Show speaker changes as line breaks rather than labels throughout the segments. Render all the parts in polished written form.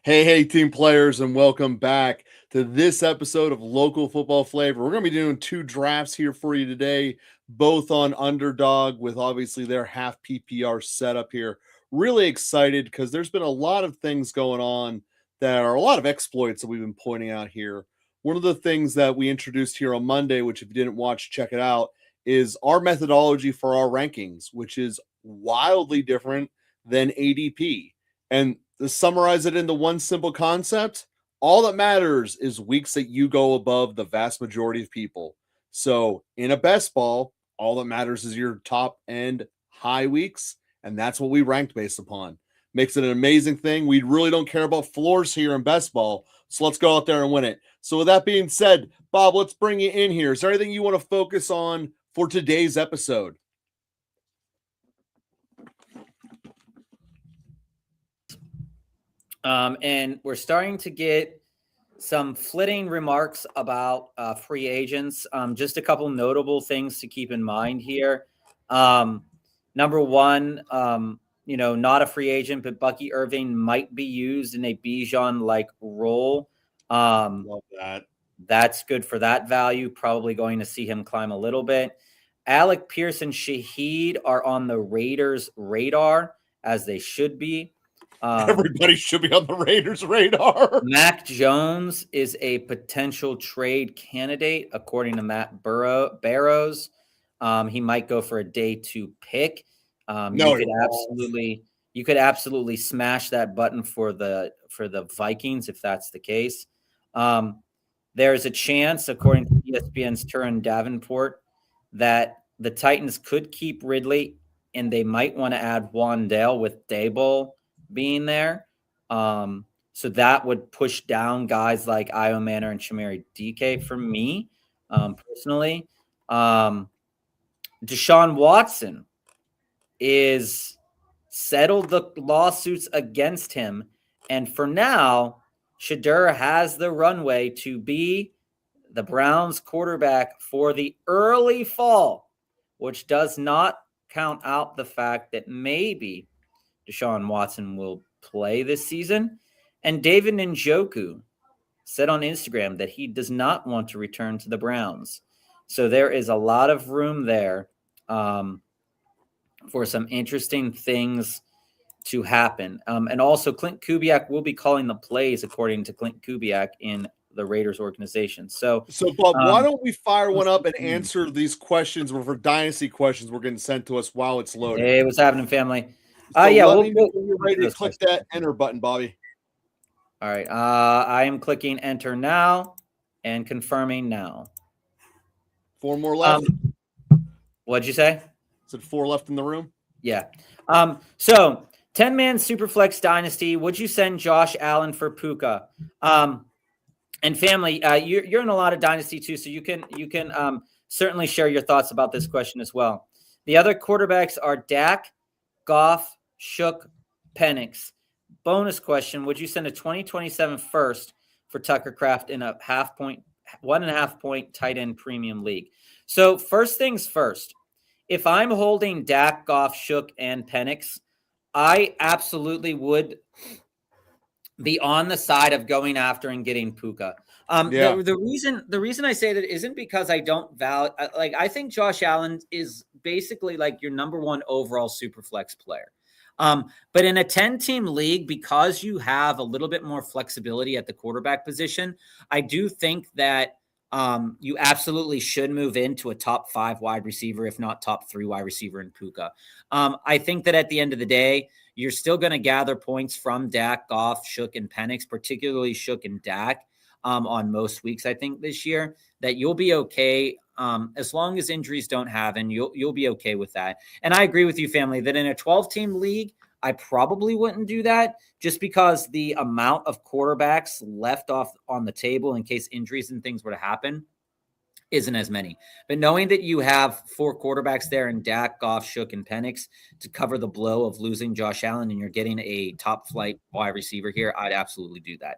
Hey, team players, and welcome back to this episode of Local Football Flavor. We're going to be doing two drafts here for you today, both on Underdog with obviously their half PPR setup here. Really excited because there's been a lot of things going on that are a lot of exploits that we've been pointing out here. One of the things that we introduced here on Monday, which if you didn't watch, check it out, is our methodology for our rankings, which is wildly different than ADP. And to summarize it into one simple concept, all that matters is weeks that you go above the vast majority of people. So in a best ball, all that matters is your top and high weeks, and that's what we ranked based upon. Makes it an amazing thing. We really don't care about floors here in best ball, so let's go out there and win it. So with that being said, Bob, let's bring you in here. Is there anything you want to focus on for today's episode?
And we're starting to get some flitting remarks about free agents. Just a couple notable things to keep in mind here. Number one, not a free agent, but Bucky Irving might be used in a Bijan-like role.
Love that.
That's good for that value. Probably going to see him climb a little bit. Alec Pierce and Shaheed are on the Raiders' radar, as they should be.
Everybody should be on the Raiders' radar.
Mac Jones is a potential trade candidate, according to Matt Barrows. He might go for a day 2 pick. You could absolutely smash that button for the Vikings if that's the case. There's a chance, according to ESPN's Turin Davenport, that the Titans could keep Ridley and they might want to add Wandale with Daboll being there. So that would push down guys like Io Manor and Shamari DK for me, personally. Deshaun Watson is settled the lawsuits against him. And for now, Shedeur has the runway to be the Browns quarterback for the early fall, which does not count out the fact that maybe Deshaun Watson will play this season. And David Njoku said on Instagram that he does not want to return to the Browns. So there is a lot of room there for some interesting things to happen. And also Clint Kubiak will be calling the plays, according to Clint Kubiak, in the Raiders organization. So
Bob, why don't we fire one up and answer these questions for dynasty questions we're getting sent to us while it's loading?
Hey, what's happening, family?
So when you're ready to click that enter button, Bobby.
All right. I am clicking enter now and confirming now.
4 more left.
What'd you say?
Is it 4 left in the room?
Yeah. So 10-man Superflex Dynasty. Would you send Josh Allen for Puka? And family, you're in a lot of dynasty too, so you can certainly share your thoughts about this question as well. The other quarterbacks are Dak, Goff, Shook, Penix. Bonus question: would you send a 2027 first for Tucker Kraft in a 1.5 point tight end premium league? So first things first, if I'm holding Dak, Goff, Shook, and Penix, I absolutely would be on the side of going after and getting Puka. The reason I say that isn't because I don't value, I think Josh Allen is basically like your number 1 overall super flex player. But in a 10-team league, because you have a little bit more flexibility at the quarterback position, I do think that you absolutely should move into a top 5 wide receiver, if not top 3 wide receiver in Puka. I think that at the end of the day, you're still going to gather points from Dak, Goff, Shook, and Penix, particularly Shook and Dak on most weeks, I think, this year, that you'll be okay as long as injuries don't happen. You'll be okay with that. And I agree with you, family, that in a 12-team league, I probably wouldn't do that just because the amount of quarterbacks left off on the table in case injuries and things were to happen isn't as many. But knowing that you have 4 quarterbacks there in Dak, Goff, Shook, and Penix to cover the blow of losing Josh Allen, and you're getting a top flight wide receiver here, I'd absolutely do that.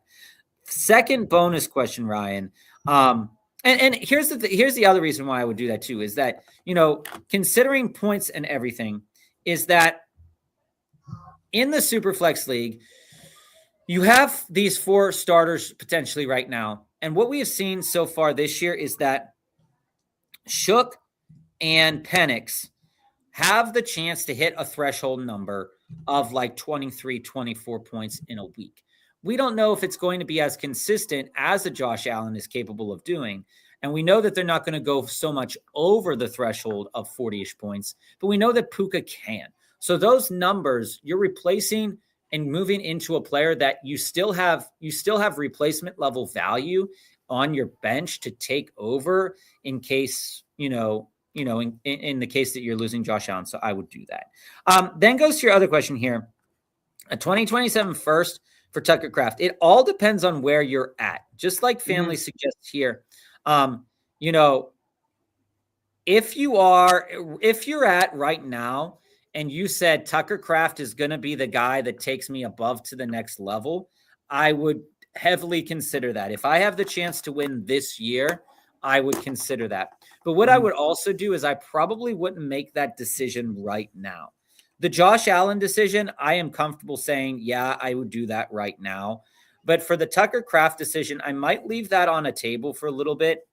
Second bonus question, Ryan. And here's the other reason why I would do that too, is that, considering points and everything, is that in the Superflex League, You have these 4 starters potentially right now. And what we have seen so far this year is that Shook and Penix have the chance to hit a threshold number of like 23, 24 points in a week. We don't know if it's going to be as consistent as a Josh Allen is capable of doing. And we know that they're not going to go so much over the threshold of 40-ish points, but we know that Puka can. So those numbers, you're replacing and moving into a player that you still have replacement level value on your bench to take over in case, in the case that you're losing Josh Allen. So I would do that. Then goes to your other question here. A 2027 first for Tucker Kraft. It all depends on where you're at. Just like family suggests here. If you're at right now and you said Tucker Kraft is going to be the guy that takes me above to the next level, I would heavily consider that. If I have the chance to win this year, I would consider that. But what I would also do is I probably wouldn't make that decision right now. The Josh Allen decision, I am comfortable saying, yeah, I would do that right now. But for the Tucker Kraft decision, I might leave that on a table for a little bit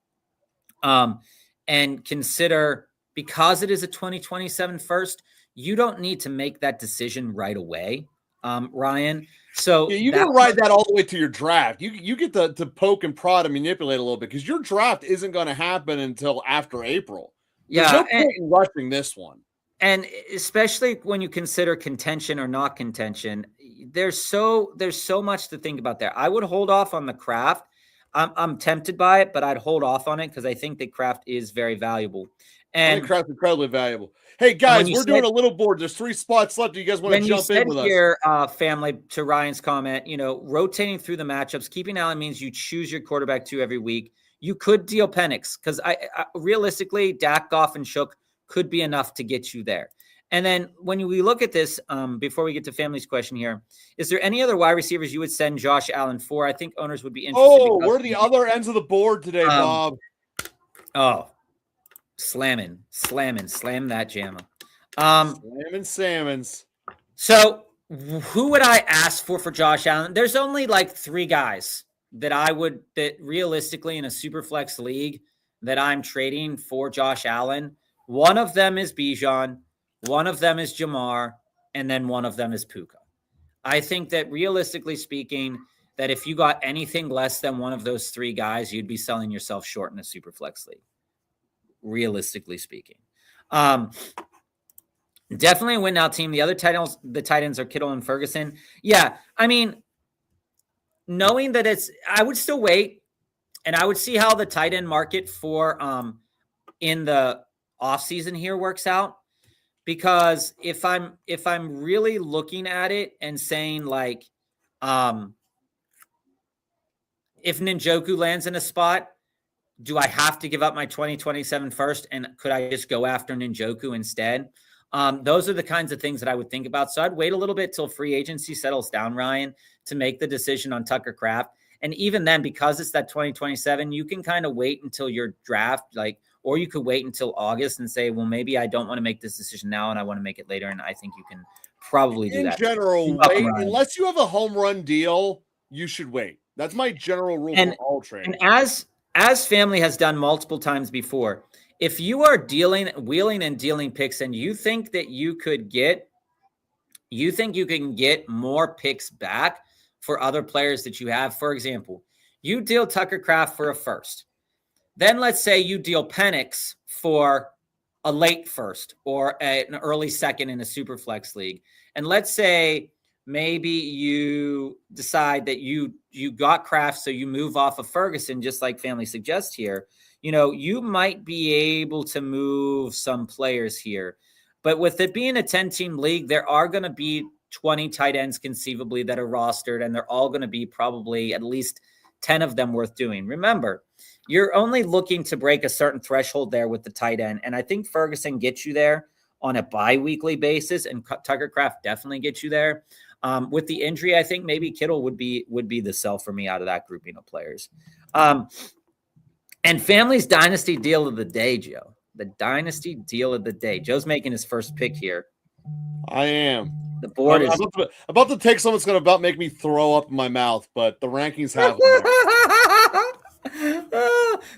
and consider, because it is a 2027 first, you don't need to make that decision right away, Ryan. So
you can ride that all the way to your draft. You get to poke and prod and manipulate a little bit because your draft isn't going to happen until after April. There's no point in rushing this one.
And especially when you consider contention or not contention, there's so much to think about there. I would hold off on the Kraft. I'm tempted by it, but I'd hold off on it because I think that Kraft is very valuable. And
I think Kraft's incredibly valuable. Hey guys, we're doing a little board. There's 3 spots left. Do you guys want to jump in with
here, family, to Ryan's comment, rotating through the matchups, keeping Allen means you choose your quarterback 2 every week. You could deal Penix because I realistically, Dak, Goff, and Shook could be enough to get you there. And then when we look at this, before we get to family's question here, is there any other wide receivers you would send Josh Allen for? I think owners would be interested.
Oh, we're the other ends of the board today, Bob.
Slam that jammer.
Slamming salmons.
So who would I ask for Josh Allen? There's only like 3 guys that realistically in a super flex league that I'm trading for Josh Allen. One of them is Bijan, one of them is Jamar, and then one of them is Puka. I think that realistically speaking, that if you got anything less than one of those 3 guys, you'd be selling yourself short in a super flex league. Realistically speaking. Definitely a win now team. The other tight ends are Kittle and Ferguson. Yeah, I mean, knowing that I would still wait, and I would see how the tight end market for in the offseason here works out. Because if I'm really looking at it and saying like, if Njoku lands in a spot, do I have to give up my 2027 first? And could I just go after Njoku instead? Those are the kinds of things that I would think about. So I'd wait a little bit till free agency settles down, Ryan, to make the decision on Tucker Kraft. And even then, because it's that 2027, you can kind of wait until your draft, or you could wait until August and say, well, maybe I don't want to make this decision now and I want to make it later. And I think you can probably do that.
In general, wait. Unless you have a home run deal, you should wait. That's my general rule for all trading.
And as family has done multiple times before, if you are wheeling and dealing picks and you think that you can get more picks back for other players that you have, for example, you deal Tucker Kraft for a first. Then let's say you deal Penix for a late first or an early second in a super flex league. And let's say maybe you decide that you got Kraft, so you move off of Ferguson, just like family suggests here. You might be able to move some players here. But with it being a 10-team league, there are going to be 20 tight ends conceivably that are rostered, and they're all going to be probably at least 10 of them worth doing. Remember, you're only looking to break a certain threshold there with the tight end, and I think Ferguson gets you there on a bi-weekly basis, and Tucker Kraft definitely gets you there. With the injury, I think maybe Kittle would be the sell for me out of that grouping of players. And family's dynasty deal of the day, Joe. The dynasty deal of the day. Joe's making his first pick here.
I am.
The board is
about to take something that's going to about make me throw up in my mouth, but the rankings have them
there.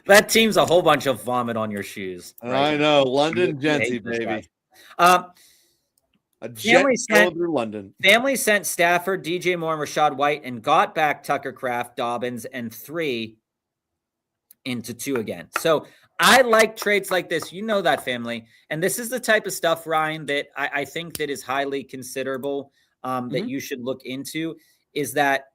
That team's a whole bunch of vomit on your shoes.
Right? I know. London Genty, baby. A jet going through London.
Family sent Stafford, DJ Moore, and Rachaad White, and got back Tucker Kraft, Dobbins, and 3 into 2 again. So I like trades like this. You know that, family. And this is the type of stuff, Ryan, that I think that is highly considerable, that you should look into, is that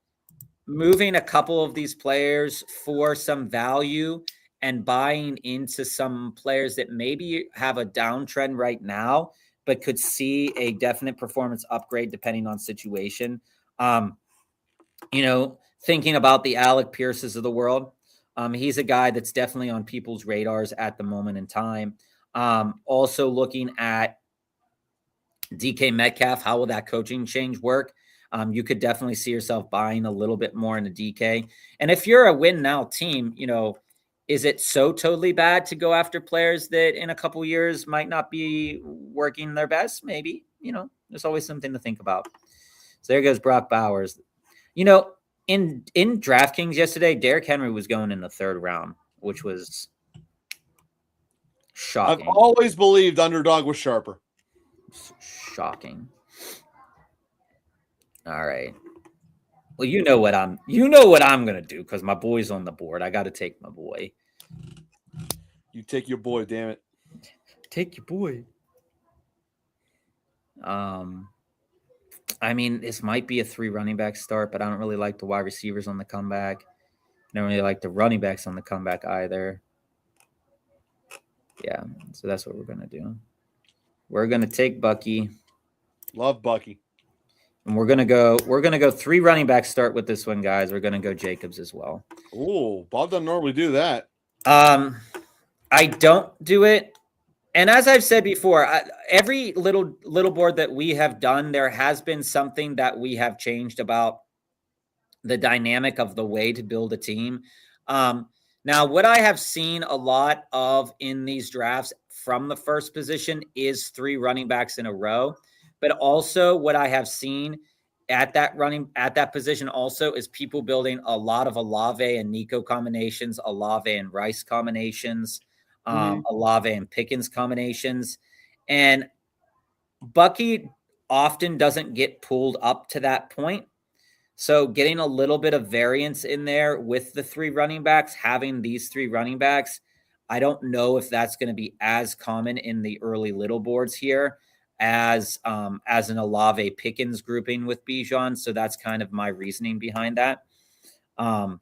moving a couple of these players for some value and buying into some players that maybe have a downtrend right now, but could see a definite performance upgrade depending on situation. Thinking about the Alec Pierces of the world, he's a guy that's definitely on people's radars at the moment in time. Also looking at DK Metcalf, how will that coaching change work? You could definitely see yourself buying a little bit more in the DK. And if you're a win now team, is it so totally bad to go after players that in a couple years might not be working their best? Maybe, there's always something to think about. So there goes Brock Bowers. In DraftKings yesterday, Derrick Henry was going in the 3rd round, which was shocking.
I've always believed Underdog was sharper.
Shocking. All right. Well, you know what I'm going to do because my boy's on the board. I got to take my boy.
You take your boy, damn it.
Take your boy. This might be a 3 running back start, but I don't really like the wide receivers on the comeback. I don't really like the running backs on the comeback either. Yeah, so that's what we're going to do. We're going to take Bucky.
Love Bucky.
And we're gonna go 3 running back start with this one, guys. We're gonna go Jacobs as well.
Oh, Bob doesn't normally do that.
I don't do it. And as I've said before, every little board that we have done, there has been something that we have changed about the dynamic of the way to build a team. Now, what I have seen a lot of in these drafts from the first position is 3 running backs in a row. But also what I have seen at that position also is people building a lot of Olave and Nico combinations, Olave and Rice combinations, Olave and Pickens combinations. And Bucky often doesn't get pulled up to that point. So getting a little bit of variance in there with the 3 running backs, having these 3 running backs, I don't know if that's going to be as common in the early little boards here as an Olave Pickens grouping with Bijan. So that's kind of my reasoning behind that. But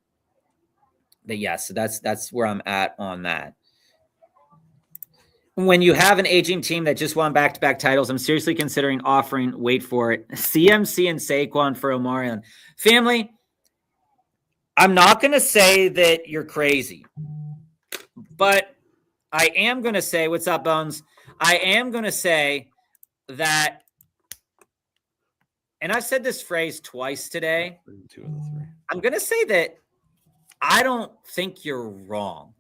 yeah, so that's where I'm at on that. When you have an aging team that just won back-to-back titles, I'm seriously considering offering, wait for it, CMC and Saquon for Omarion. Family, I'm not going to say that you're crazy, but I am going to say, what's up, Bones? I am going to say that, and I've said this phrase twice today,
2 of the 3.
I'm going to say that I don't think you're wrong.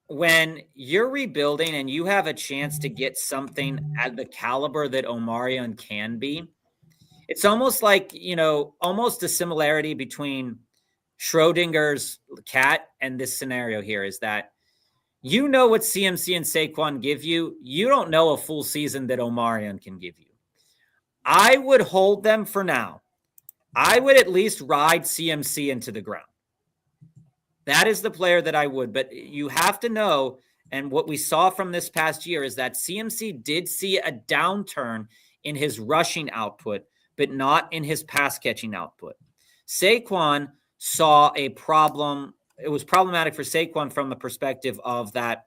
When you're rebuilding and you have a chance to get something at the caliber that Omarion can be, it's almost like, almost a similarity between Schrodinger's cat and this scenario here is that what CMC and Saquon give you. You don't know a full season that Omarion can give you. I would hold them for now. I would at least ride CMC into the ground. That is the player that I would. But you have to know, and what we saw from this past year is that CMC did see a downturn in his rushing output, but not in his pass catching output. Saquon saw a problem. It was problematic for Saquon from the perspective of that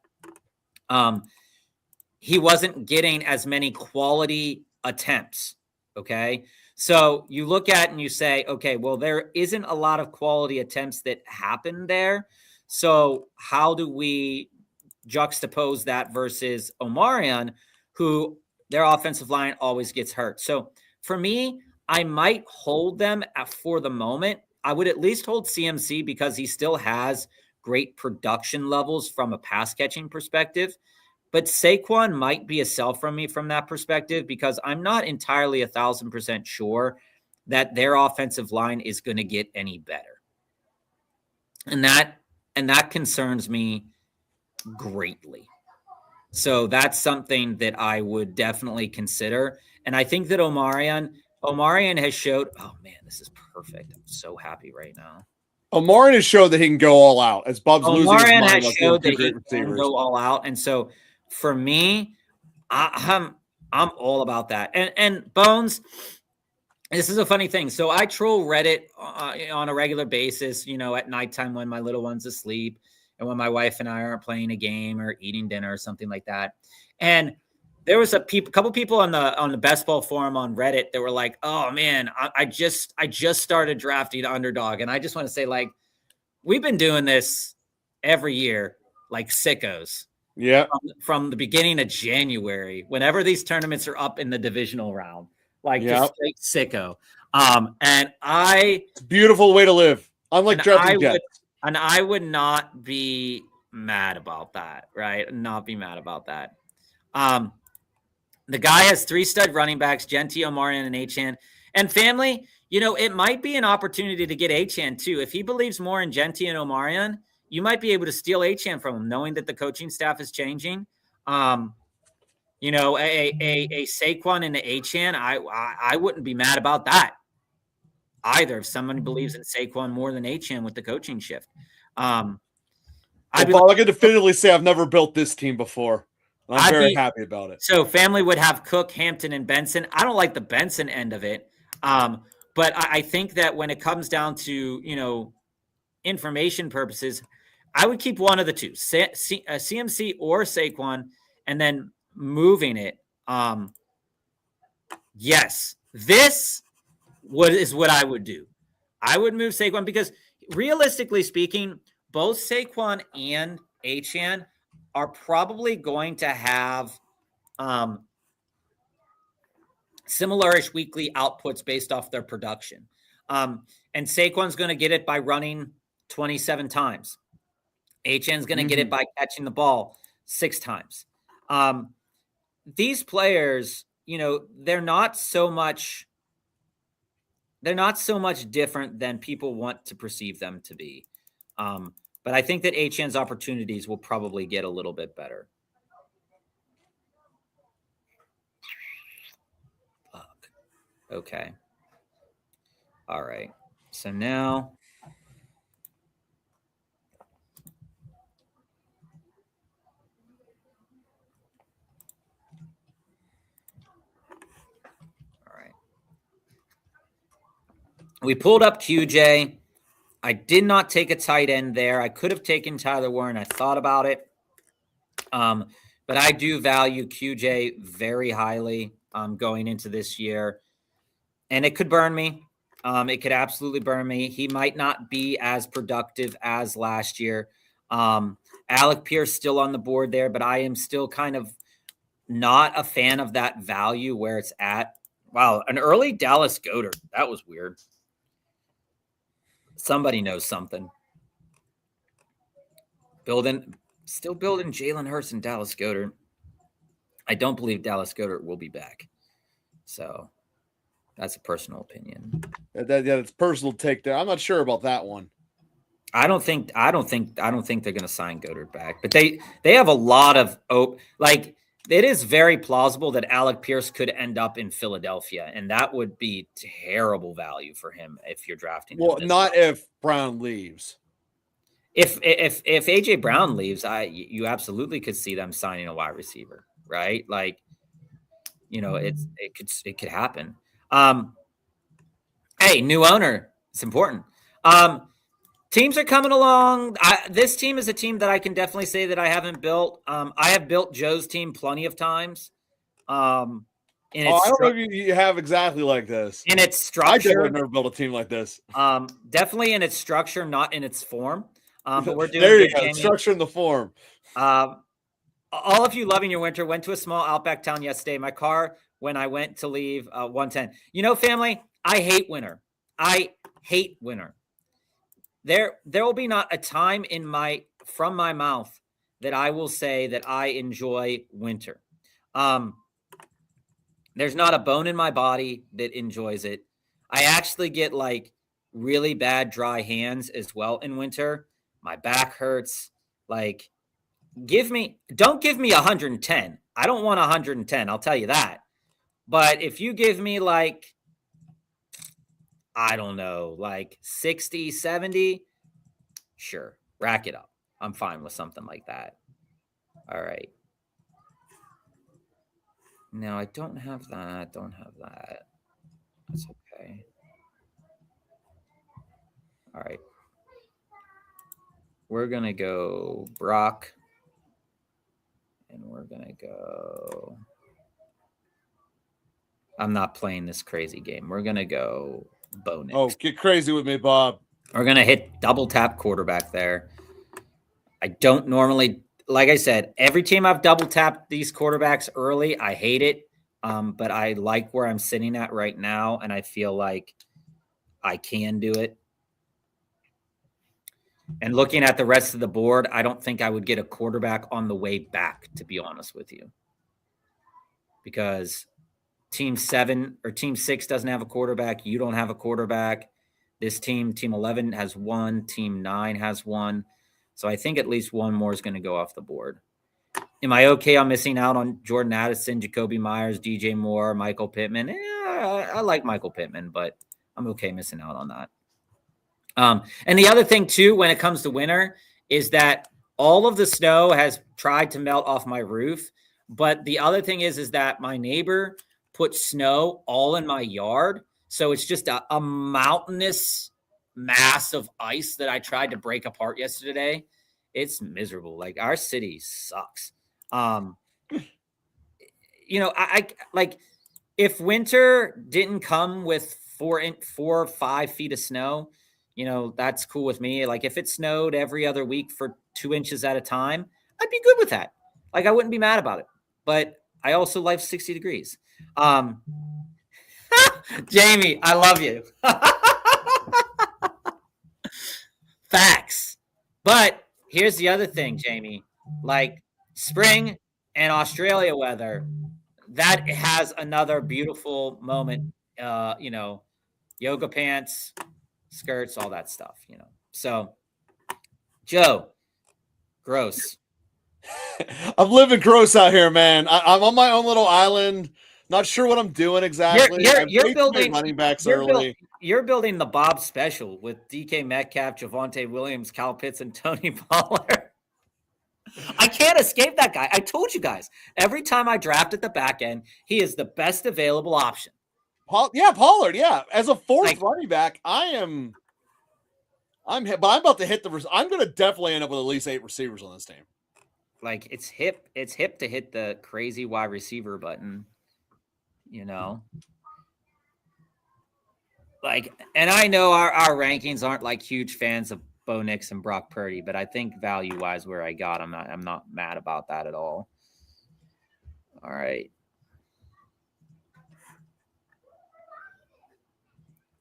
he wasn't getting as many quality attempts. Okay. So you look at and you say, okay, well, there isn't a lot of quality attempts that happen there. So how do we juxtapose that versus Omarion, who their offensive line always gets hurt? So for me, I might hold them for the moment. I would at least hold CMC because he still has great production levels from a pass catching perspective. but Saquon might be a sell from me from that perspective, because I'm not entirely 1,000% sure that their offensive line is going to get any better. And that concerns me greatly. So that's something that I would definitely consider. And I think that Omarion has showed, oh man, this is perfect. I'm so happy right now.
Omarion has showed that he can go all out. As Bub's losing his mind,
has
like
showed that
great
he
receivers.
can go all out. And so for me, I'm all about that. And Bones, this is a funny thing. So I troll Reddit on a regular basis, at nighttime when my little one's asleep and when my wife and I aren't playing a game or eating dinner or something like that. And there was a couple people on the best ball forum on Reddit that were like, "Oh man, I just started drafting Underdog," and I just want to say, like, we've been doing this every year, like sickos.
Yeah,
from the beginning of January, whenever these tournaments are up in the divisional round, like just straight sicko. And it's
a beautiful way to live. Unlike drafting Jets.
And I would not be mad about that, right? Not be mad about that. The guy has 3 stud running backs, Genty, Omarion, and Achane. And family, it might be an opportunity to get Achane too. If he believes more in Genty and Omarion, you might be able to steal Achane from him, knowing that the coaching staff is changing. A Saquon and an Achane, I wouldn't be mad about that either. If somebody believes in Saquon more than Achane with the coaching shift. I
can definitively say I've never built this team before. I'm very happy about it.
So family would have Cook, Hampton, and Benson. I don't like the Benson end of it. But I think that when it comes down to, information purposes, I would keep one of the two, CMC or Saquon, and then moving it. Yes, this is what I would do. I would move Saquon because realistically speaking, both Saquon and Achane are probably going to have similar-ish weekly outputs based off their production. And Saquon's going to get it by running 27 times. Achane's going to get it by catching the ball 6 times. These players, they're not so much different than people want to perceive them to be. But I think that Achane's opportunities will probably get a little bit better. Fuck. Okay. All right. So now. All right. We pulled up QJ. I did not take a tight end there. I could have taken Tyler Warren. I thought about it. But I do value QJ very highly going into this year. And it could burn me. It could absolutely burn me. He might not be as productive as last year. Alec Pierce still on the board there, but I am still kind of not a fan of that value where it's at. Wow, an early Dallas Goedert. That was weird. Somebody knows something. Still building Jalen Hurts and Dallas Goedert. I don't believe Dallas Goedert will be back. So that's a personal opinion.
It's personal take there. I'm not sure about that one.
I don't think they're going to sign Goedert back, but they have a lot of it is very plausible that Alec Pierce could end up in Philadelphia, and that would be terrible value for him if you're drafting him.
Well, not if Brown leaves.
If AJ Brown leaves, you absolutely could see them signing a wide receiver, right? Like, it could happen. Hey, new owner, it's important. Teams are coming along. This team is a team that I can definitely say that I haven't built. I have built Joe's team plenty of times. I
don't know if you have exactly like this.
In its structure.
I've never built a team like this.
Definitely in its structure, not in its form. But we're doing
there you go. Structure in the form.
All of you loving your winter went to a small outback town yesterday. My car, when I went to leave, 110. Family, I hate winter. I hate winter. There will be not a time from my mouth that I will say that I enjoy winter. There's not a bone in my body that enjoys it. I actually get like really bad dry hands as well in winter. My back hurts. Like, don't give me 110. I don't want 110. I'll tell you that. But if you give me like, I don't know, like 60, 70, sure, rack it up. I'm fine with something like that. All right. No, I don't have that. Don't have that. That's okay. All right. We're going to go Brock. And we're going to go. I'm not playing this crazy game. We're going to go Bo Nix.
Oh, get crazy with me, Bob.
We're going to hit double tap quarterback there. I don't normally, like I said, every team I've double tapped these quarterbacks early, I hate it. But I like where I'm sitting at right now, and I feel like I can do it. And looking at the rest of the board, I don't think I would get a quarterback on the way back, to be honest with you. Because Team 7 or Team 6 doesn't have a quarterback. You don't have a quarterback. This team, Team 11, has one. Team 9 has one. So I think at least one more is going to go off the board. Am I okay on missing out on Jordan Addison, Jacoby Myers, DJ Moore, Michael Pittman? I like Michael Pittman, but I'm okay missing out on that. And the other thing, too, when it comes to winter, is that all of the snow has tried to melt off my roof. But the other thing is that my neighbor put snow all in my yard. So it's just a mountainous mass of ice that I tried to break apart yesterday. It's miserable. Like, our city sucks. I like, if winter didn't come with 4 or 5 feet of snow, that's cool with me. Like, if it snowed every other week for 2 inches at a time, I'd be good with that. Like, I wouldn't be mad about it. But I also like 60 degrees. Jamie, I love you. Facts. But here's the other thing, Jamie. Like, spring and Australia weather, that has another beautiful moment. Yoga pants, skirts, all that stuff, So, Joe, gross.
I'm living gross out here, man. I'm on my own little island. Not sure what I'm doing exactly.
You're building
running backs early.
You're building the Bob special with DK Metcalf, Javonte Williams, Kyle Pitts, and Tony Pollard. I can't escape that guy. I told you guys, every time I draft at the back end, he is the best available option.
Pollard. Yeah, as a fourth running back, I'm about to hit I'm going to definitely end up with at least 8 receivers on this team.
Like, it's hip to hit the crazy wide receiver button, Like, and I know our rankings aren't like huge fans of Bo Nix and Brock Purdy, but I think value wise where I got, I'm not mad about that at all. All right.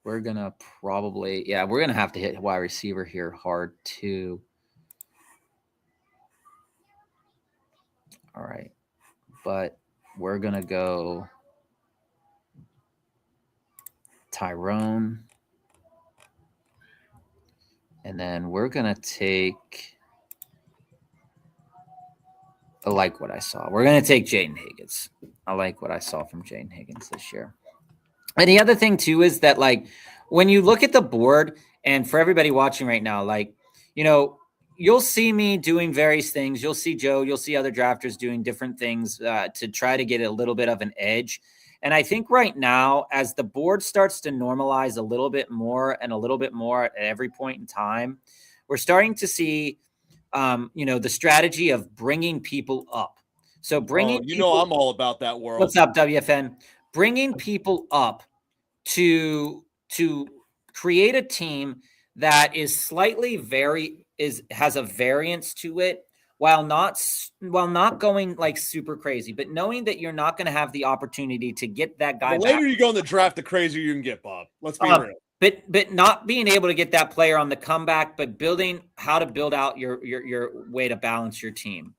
We're going to we're going to have to hit wide receiver here hard too. All right. But we're going to go Tyrone. And then we're going to take, I like what I saw. We're going to take Jaden Higgins. I like what I saw from Jaden Higgins this year. And the other thing, too, is that, like, when you look at the board, and for everybody watching right now, like, you'll see me doing various things. You'll see Joe, you'll see other drafters doing different things to try to get a little bit of an edge. And I think right now, as the board starts to normalize a little bit more and a little bit more at every point in time, we're starting to see, the strategy of bringing people up. So
I'm all about that world.
What's up, WFN? Bringing people up to create a team that is slightly has a variance to it, while not going like super crazy, but knowing that you're not going to have the opportunity to get that guy.
The later you go in the draft, the crazier you can get, Bob. Let's be real.
but not being able to get that player on the comeback, but building how to build out your way to balance your team.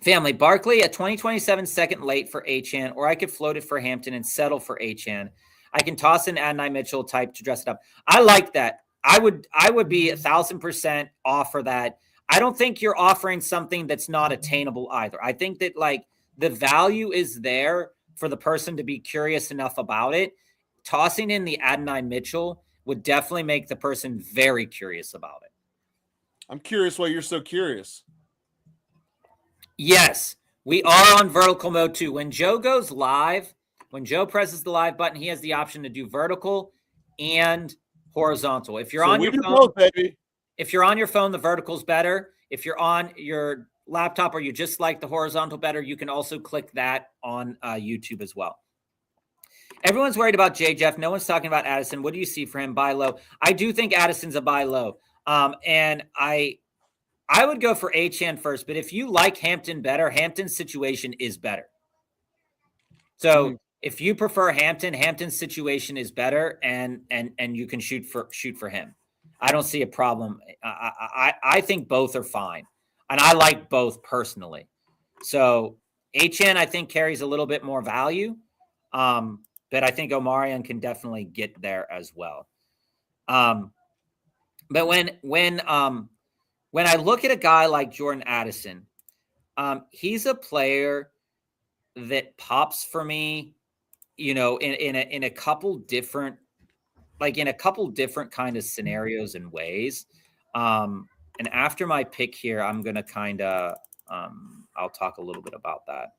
Family, Barkley at 2027 second late for Achan, or I could float it for Hampton and settle for Achan. I can toss in Adonai Mitchell type to dress it up. I like that. I would be 1,000% off for that. I don't think you're offering something that's not attainable either. I think that like the value is there for the person to be curious enough about it. Tossing in the Adonai Mitchell would definitely make the person very curious about it.
I'm curious why you're so curious.
Yes, we are on vertical mode too. When Joe goes live, when Joe presses the live button, he has the option to do vertical and horizontal. If you're on your phone,
both, baby.
If you're on your phone, the vertical's better. If you're on your laptop or you just like the horizontal better, you can also click that on YouTube as well. Everyone's worried about J. Jeff. No one's talking about Addison. What do you see for him? Buy low. I do think Addison's a buy low. And I would go for Achan first, but if you like Hampton better, Hampton's situation is better. So if you prefer Hampton, Hampton's situation is better, and you can shoot for him. I don't see a problem. I think both are fine, and I like both personally. So Achan, I think, carries a little bit more value, but I think Omarion can definitely get there as well. But when I look at a guy like Jordan Addison, he's a player that pops for me, in a couple different kind of scenarios and ways. And after my pick here, I'm going to kind of, I'll talk a little bit about that.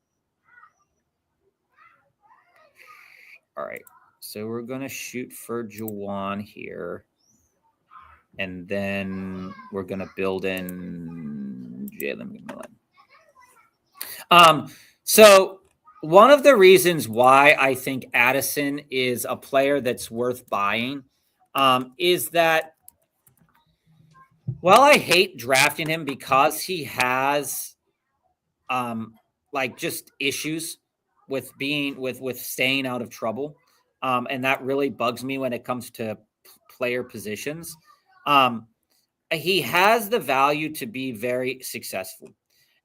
All right. So we're going to shoot for Juwan here. And then we're going to build in Jalen McMillan. So one of the reasons why I think Addison is a player that's worth buying is that while I hate drafting him because he has just issues with staying out of trouble, and that really bugs me when it comes to player positions. He has the value to be very successful.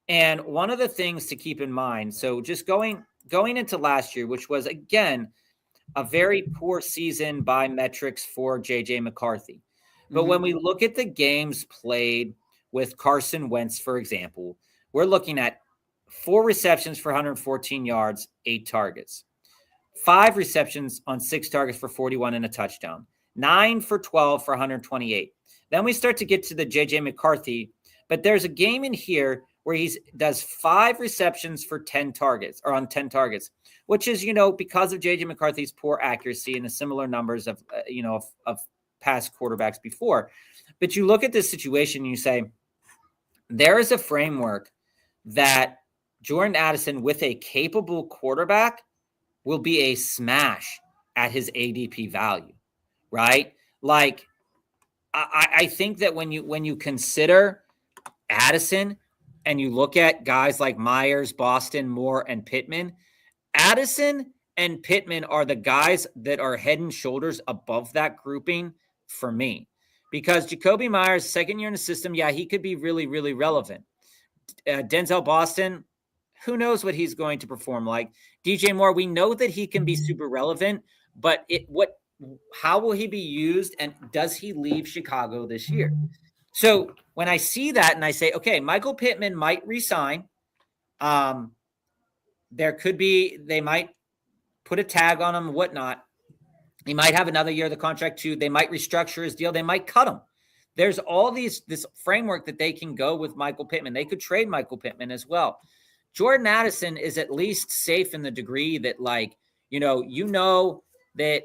And one of the things to keep in mind, so just going into last year, which was, again, a very poor season by metrics for J.J. McCarthy. But when we look at the games played with Carson Wentz, for example, we're looking at 4 receptions for 114 yards, 8 targets, 5 receptions on 6 targets for 41 and a touchdown, 9 for 12 for 128. Then we start to get to the J.J. McCarthy, but there's a game in here where he does 5 receptions for 10 targets, or on 10 targets, which is, because of J.J. McCarthy's poor accuracy and the similar numbers of past quarterbacks before. But you look at this situation and you say, there is a framework that Jordan Addison with a capable quarterback will be a smash at his ADP value, right? Like, I think that when you consider Addison and you look at guys like Myers, Boston, Moore, and Pittman, Addison and Pittman are the guys that are head and shoulders above that grouping for me. Because Jacoby Myers, second year in the system, yeah, he could be really, really relevant. Denzel Boston, who knows what he's going to perform like. DJ Moore, we know that he can be super relevant, but how will he be used, and does he leave Chicago this year? So when I see that and I say, okay, Michael Pittman might resign, there could be, they might put a tag on him, whatnot. He might have another year of the contract too. They might restructure his deal. They might cut him. There's all this framework that they can go with Michael Pittman. They could trade Michael Pittman as well. Jordan Addison is at least safe in the degree that, that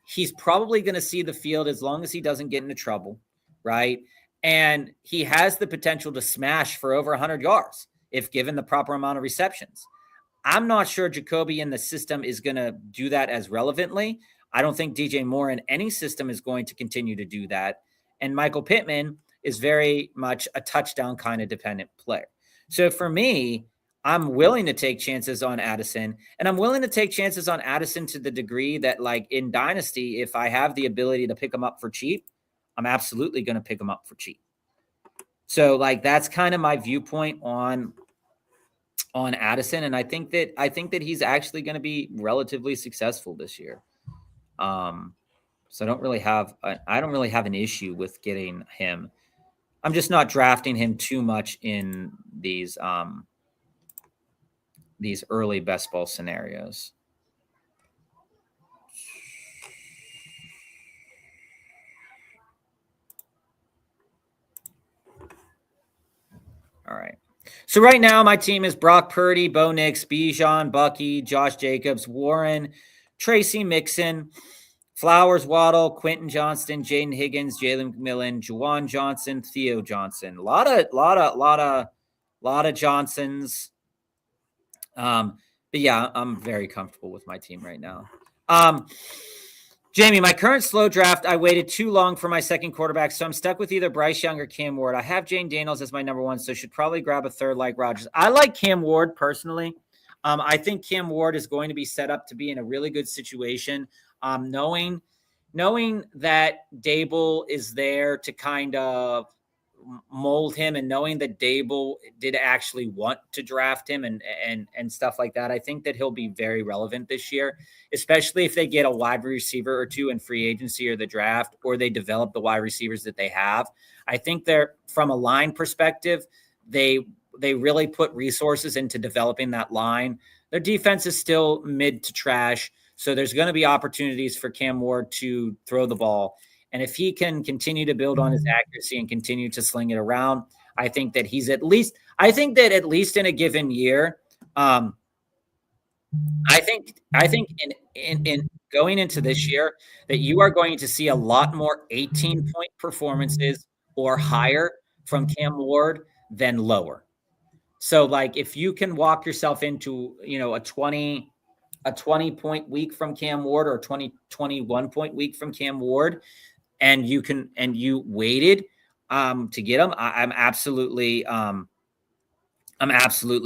he's probably going to see the field as long as he doesn't get into trouble, right? And he has the potential to smash for over 100 yards if given the proper amount of receptions. I'm not sure Jacoby in the system is going to do that as relevantly. I don't think DJ Moore in any system is going to continue to do that. And Michael Pittman is very much a touchdown kind of dependent player. So for me, I'm willing to take chances on Addison, and I'm willing to take chances on Addison to the degree that, like, in Dynasty, if I have the ability to pick him up for cheap, I'm absolutely going to pick him up for cheap. So, like, that's kind of my viewpoint on Addison, and I think that he's actually going to be relatively successful this year. So I don't really have an issue with getting him. I'm just not drafting him too much in these early best ball scenarios. All right. So right now my team is Brock Purdy, Bo Nix, Bijan, Bucky, Josh Jacobs, Warren, Tracy Mixon, Flowers, Waddle, Quentin Johnston, Jaden Higgins, Jalen McMillan, Juwan Johnson, Theo Johnson. A lot of Johnsons. But yeah, I'm very comfortable with my team right now. Jamie, my current slow draft, I waited too long for my second quarterback, so I'm stuck with either Bryce Young or Cam Ward. I have Jane Daniels as my number one, so should probably grab a third like Rodgers. I like Cam Ward personally. I think Cam Ward is going to be set up to be in a really good situation, knowing that Dable is there to kind of mold him, and knowing that Dable did actually want to draft him and stuff like that. I think that he'll be very relevant this year, especially if they get a wide receiver or two in free agency or the draft, or they develop the wide receivers that they have. I think they're, from a line perspective, they really put resources into developing that line. Their defense is still mid to trash, so there's going to be opportunities for Cam Ward to throw the ball. And if he can continue to build on his accuracy and continue to sling it around, I think that at least in a given year, I think in going into this year that you are going to see a lot more 18-point performances or higher from Cam Ward than lower. So, like, if you can walk yourself into, a 20-point week from Cam Ward, or a 21-point week from Cam Ward, and you waited to get him, I'm absolutely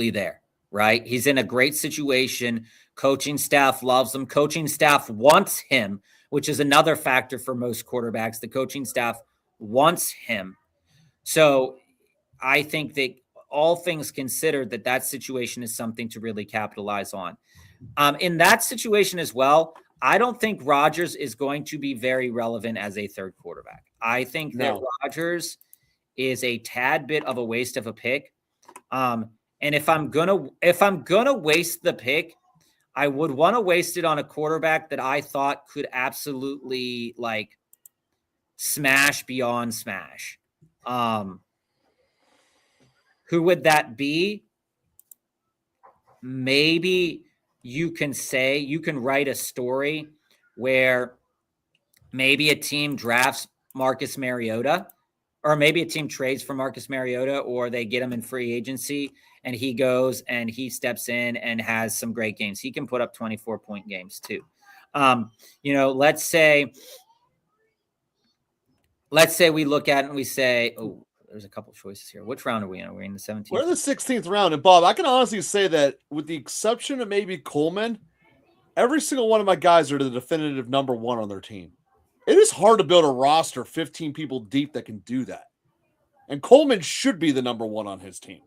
there, right? He's in a great situation. Coaching staff loves him. Coaching staff wants him, which is another factor for most quarterbacks. The coaching staff wants him. So I think that, all things considered, that situation is something to really capitalize on. In that situation as well, I don't think Rodgers is going to be very relevant as a third quarterback. I think that Rodgers is a tad bit of a waste of a pick. And if I'm gonna waste the pick, I would want to waste it on a quarterback that I thought could absolutely, like, smash beyond smash. Who would that be? Maybe you can write a story where maybe a team drafts Marcus Mariota, or maybe a team trades for Marcus Mariota, or they get him in free agency and he goes and he steps in and has some great games. He can put up 24-point games too. Let's say we look at it and we say, oh, there's a couple choices here. Which round are we in? Are we in the 17th?
We're in the 16th round. And Bob, I can honestly say that, with the exception of maybe Coleman, every single one of my guys are the definitive number one on their team. It is hard to build a roster 15 people deep that can do that. And Coleman should be the number one on his team.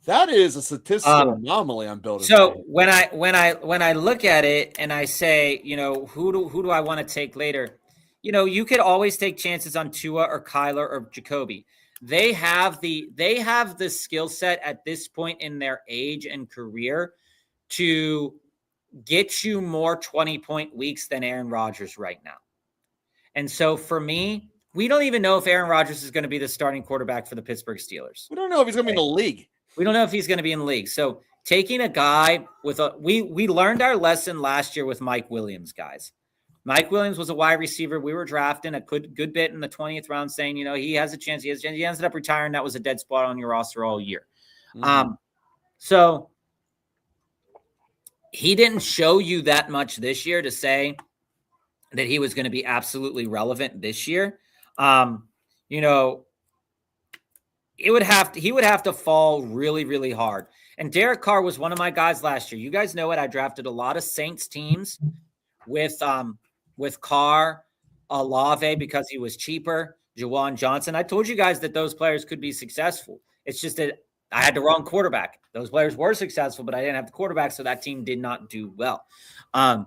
That is a statistical anomaly I'm building.
So when I look at it and I say, who do I want to take later? You could always take chances on Tua or Kyler or Jacoby. They have the skill set at this point in their age and career to get you more 20-point weeks than Aaron Rodgers right now. And so for me, we don't even know if Aaron Rodgers is going to be the starting quarterback for the Pittsburgh Steelers.
We don't know if he's going to be in the league.
We don't know if he's going to be in the league. So taking a guy with we learned our lesson last year with Mike Williams, guys. Mike Williams was a wide receiver. We were drafting a good bit in the 20th round, saying, he has a chance. He ended up retiring. That was a dead spot on your roster all year. Mm-hmm. So he didn't show you that much this year to say that he was going to be absolutely relevant this year. he would have to fall really, really hard. And Derek Carr was one of my guys last year. You guys know it. I drafted a lot of Saints teams with Carr, Olave because he was cheaper, Jawan Johnson. I told you guys that those players could be successful. It's just that I had the wrong quarterback. Those players were successful, but I didn't have the quarterback, so that team did not do well. And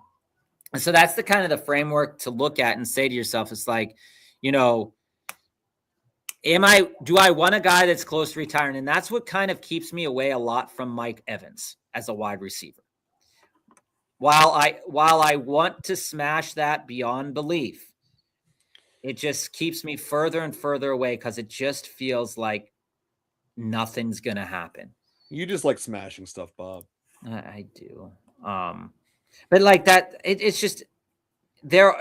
so that's the kind of the framework to look at and say to yourself, it's like, you know, do I want a guy that's close to retiring? And that's what kind of keeps me away a lot from Mike Evans as a wide receiver. While I want to smash that beyond belief, it just keeps me further and further away because it just feels like nothing's going to happen.
You just like smashing stuff, Bob.
I do. But like that, it's just, there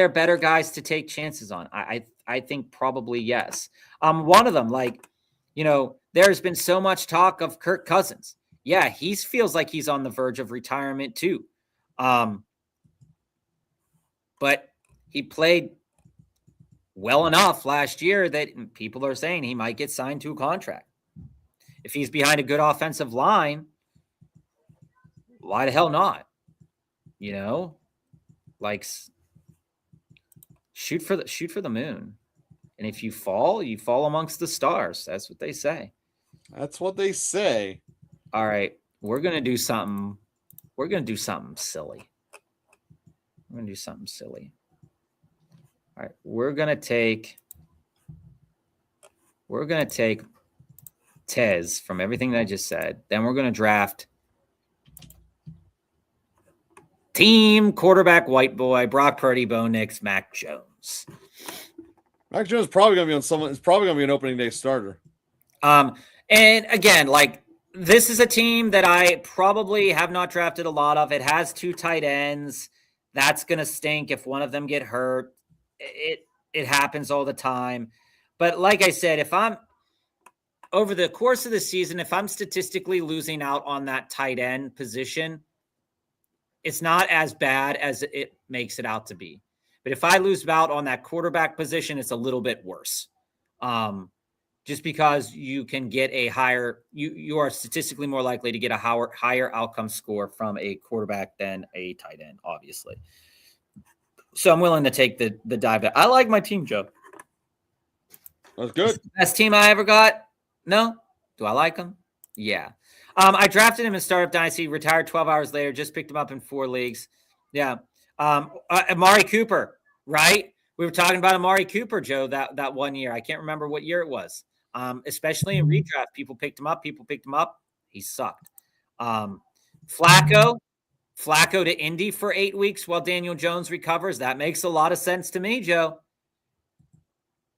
better guys to take chances on. I think probably yes. One of them, like, you know, there's been so much talk of Kirk Cousins. Yeah, he feels like he's on the verge of retirement too. But he played well enough last year that people are saying he might get signed to a contract. If he's behind a good offensive line, why the hell not? You know, like, shoot for the moon. And if you fall amongst the stars. That's what they say.
That's what they say.
All right, we're gonna do something. We're gonna do something silly. All right, we're gonna take Tez from everything that I just said. Then we're gonna draft team quarterback white boy Brock Purdy, Bo Nix, Mac Jones.
Mac Jones is probably going to be on someone. It's probably going to be an opening day starter.
And again, like, this is a team that I probably have not drafted a lot of. It has 2 tight ends. That's going to stink if one of them get hurt. It happens all the time. But like I said, if I'm over the course of the season, if I'm statistically losing out on that tight end position, it's not as bad as it makes it out to be. But if I lose out on that quarterback position, it's a little bit worse. Just because you can get a higher, you are statistically more likely to get a higher outcome score from a quarterback than a tight end, obviously. So I'm willing to take the dive. I like my team, Joe.
That's good.
Best team I ever got? No. Do I like him? Yeah. I drafted him in Startup Dynasty, retired 12 hours later, just picked him up in 4 leagues. Yeah. Amari Cooper, right? We were talking about Amari Cooper, Joe, that one year. I can't remember what year it was. Especially in redraft, people picked him up. He sucked. Flacco to Indy for 8 weeks while Daniel Jones recovers. That makes a lot of sense to me, Joe.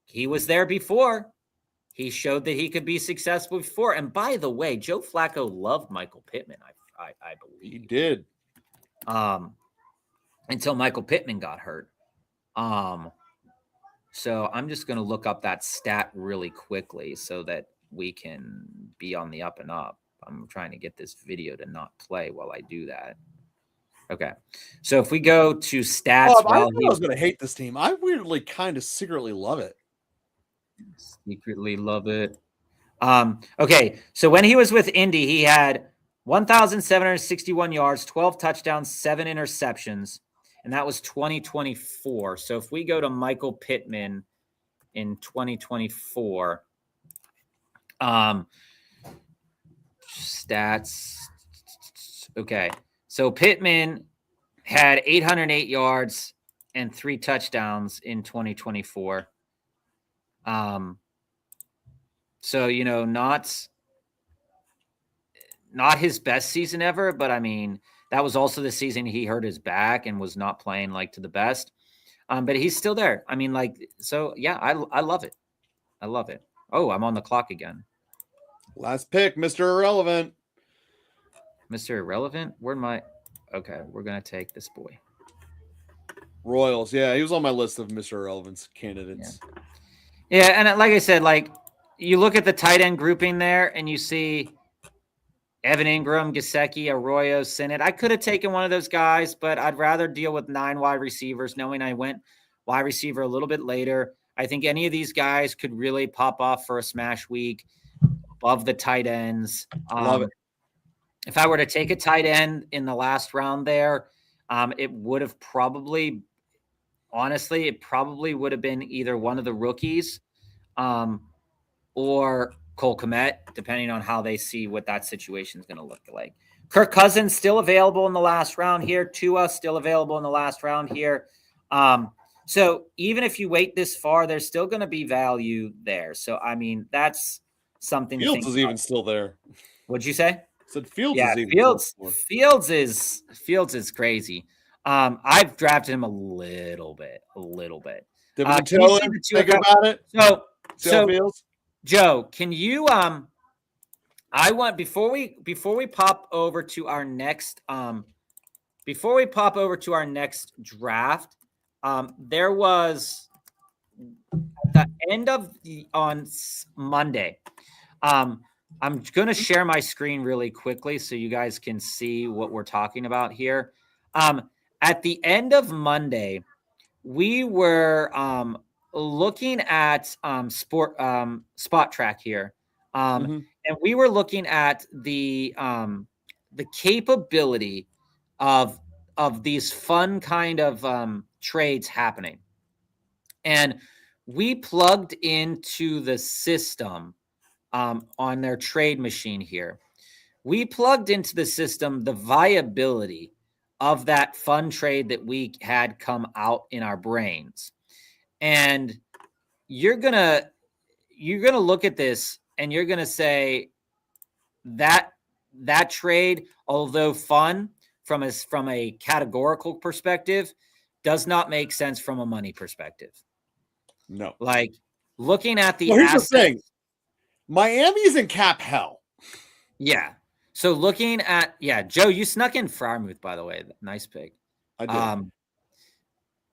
He was there before. He showed that he could be successful before. And by the way, Joe Flacco loved Michael Pittman, I believe.
He did.
Until Michael Pittman got hurt. So I'm just going to look up that stat really quickly so that we can be on the up and up. I'm trying to get this video to not play while I do that. Okay. So if we go to stats,
I was going to hate this team. I weirdly kind of secretly love it.
Secretly love it. Okay. So when he was with Indy, he had 1,761 yards, 12 touchdowns, 7 interceptions. And that was 2024. So if we go to Michael Pittman in 2024, stats. Okay. So Pittman had 808 yards and 3 touchdowns in 2024. So, you know, not his best season ever, but I mean, that was also the season he hurt his back and was not playing like to the best. But he's still there. I mean, like, so yeah, I love it. I love it. Oh, I'm on the clock again.
Last pick, Mr. Irrelevant.
Mr. Irrelevant? Okay, we're going to take this boy.
Royals. Yeah, he was on my list of Mr. Irrelevant's candidates.
Yeah, and like I said, like, you look at the tight end grouping there and you see Evan Ingram, Gesicki, Arroyo, Sinnott. I could have taken one of those guys, but I'd rather deal with 9 wide receivers, knowing I went wide receiver a little bit later. I think any of these guys could really pop off for a smash week above the tight ends.
Love it.
If I were to take a tight end in the last round there, it would have probably, honestly, it probably would have been either one of the rookies or Cole Kmet, depending on how they see what that situation is going to look like. Kirk Cousins still available in the last round here. Tua still available in the last round here. So even if you wait this far, there's still going to be value there. So, I mean, that's something
Fields
to think
is even still there.
What'd you say?
I said Fields
Yeah,
is even
Fields is crazy. I've drafted him a little bit.
Dipping the toe in, think about it.
So
Fields.
Joe, can you I want before we pop over to our next draft, there was at the end of on Monday. I'm going to share my screen really quickly so you guys can see what we're talking about here. At the end of Monday, we were looking at Spot Track here. And we were looking at the capability of these fun kind of trades happening. And we plugged into the system on their trade machine here. We plugged into the system the viability of that fun trade that we had come out in our brains. And you're going to look at this and you're going to say that trade, although fun from a categorical perspective, does not make sense from a money perspective.
No.
Like looking at the
here's
assets,
the thing. Miami's in cap hell.
Yeah. So looking at, Joe, you snuck in Freiermuth, by the way. Nice pick.
I